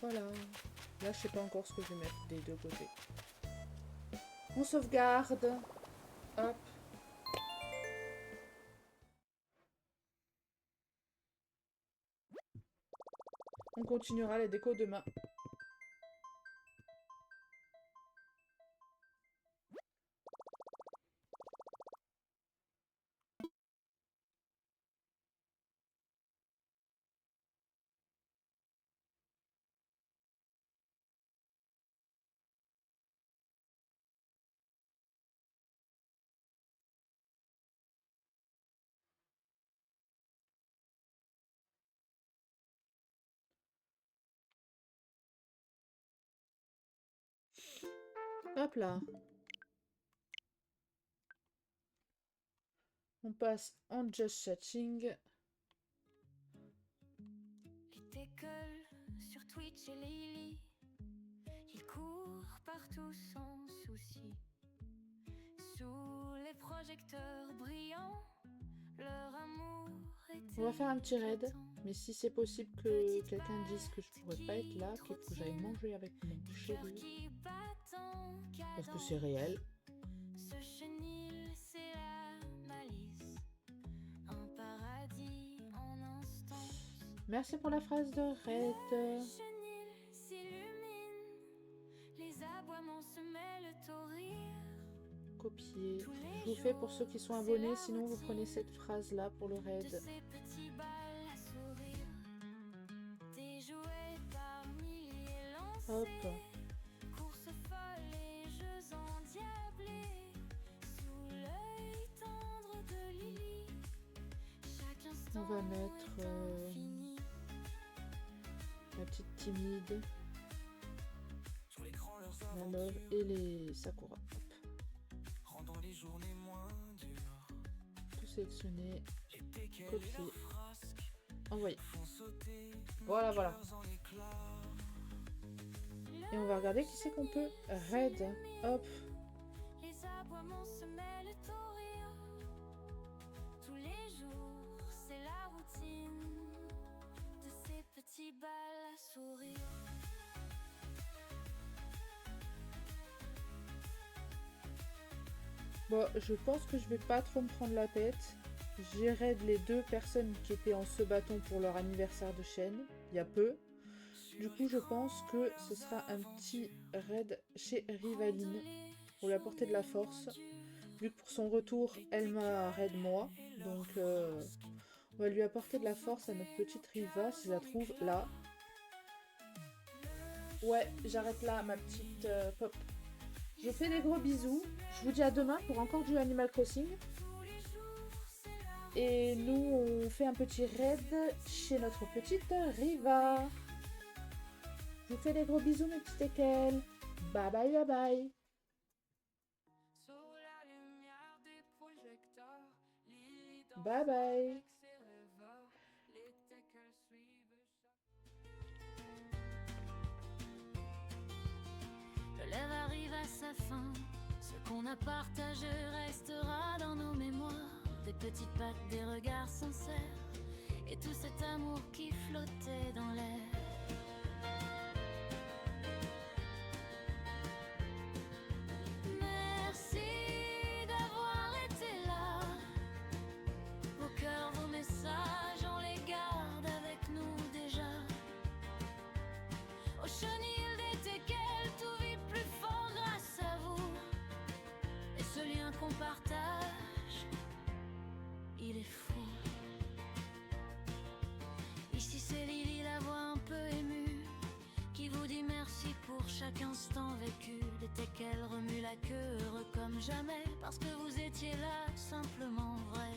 Voilà. Là, je sais pas encore ce que je vais mettre des 2 côtés. On sauvegarde. Hop. On continuera les décos demain. Hop là. On passe en just chatting. Les décolle sur Twitch et Lily. Ils courent partout sans souci. Sous les projecteurs brillants, leur amour était On va faire un petit raid. éclatant. Mais si c'est possible que quelqu'un dise que je pourrais pas être là, qu'il faut que j'aille manger avec mon Cœur chéri. qui bat en Parce que cadence. c'est réel. Ce chenil, c'est la malice. Un paradis en instance. Merci pour la phrase de raid. Le chenil s'illumine. Les aboiements se mêlent au rire. Copier. Je vous fais pour ceux qui sont abonnés, sinon vous prenez cette phrase là pour le De raid. ces petits balles à sourire. Des jouets par milliers Hop. lancés. Courses folles et jeux endiablés. Sous l'œil tendre de Lily. Chaque instant On va mettre est infini. la petite timide, la love et les Sakura. Hop. Tout sélectionner, copier, envoyer. Voilà, voilà. Et on va regarder qui c'est qu'on peut raid. Hop. Les aboiements se mêlent au rire. Tous les jours, c'est la routine de ces petits bals à sourire. Bon, je pense que je vais pas trop me prendre la tête. J'ai raid les 2 personnes qui étaient en ce bâton pour leur anniversaire de chaîne, il y a peu. Du coup, je pense que ce sera un petit raid chez Rivaline pour lui apporter de la force. Vu que pour son retour, elle m'a raid moi. Donc, on va lui apporter de la force à notre petite Riva, si je la trouve là. Ouais, j'arrête là, ma petite pop. Je vous fais des gros bisous. Je vous dis à demain pour encore du Animal Crossing. Et nous, on fait un petit raid chez notre petite Riva. Je vous fais des gros bisous, mes petits teckels. Bye bye, bye bye. Sous la lumière des projecteurs, Lily danse Bye bye. avec ses rêveurs. Les teckels suivent chaque... Le live arrive à sa fin. Ce qu'on a partagé restera dans nos mémoires. Des petites pattes, des regards sincères, et tout cet amour qui flottait dans l'air. Merci d'avoir été là. Vos cœurs, vos messages, on les garde avec nous déjà. Au chenil des teckels, tout vit plus fort grâce à vous. Et ce lien qu'on partage, il est fou. Ici c'est Lily, la voix un peu émue, qui vous dit merci pour chaque instant vécu. Des teckels remuent la queue, heureux comme jamais, parce que vous étiez là, simplement vrai.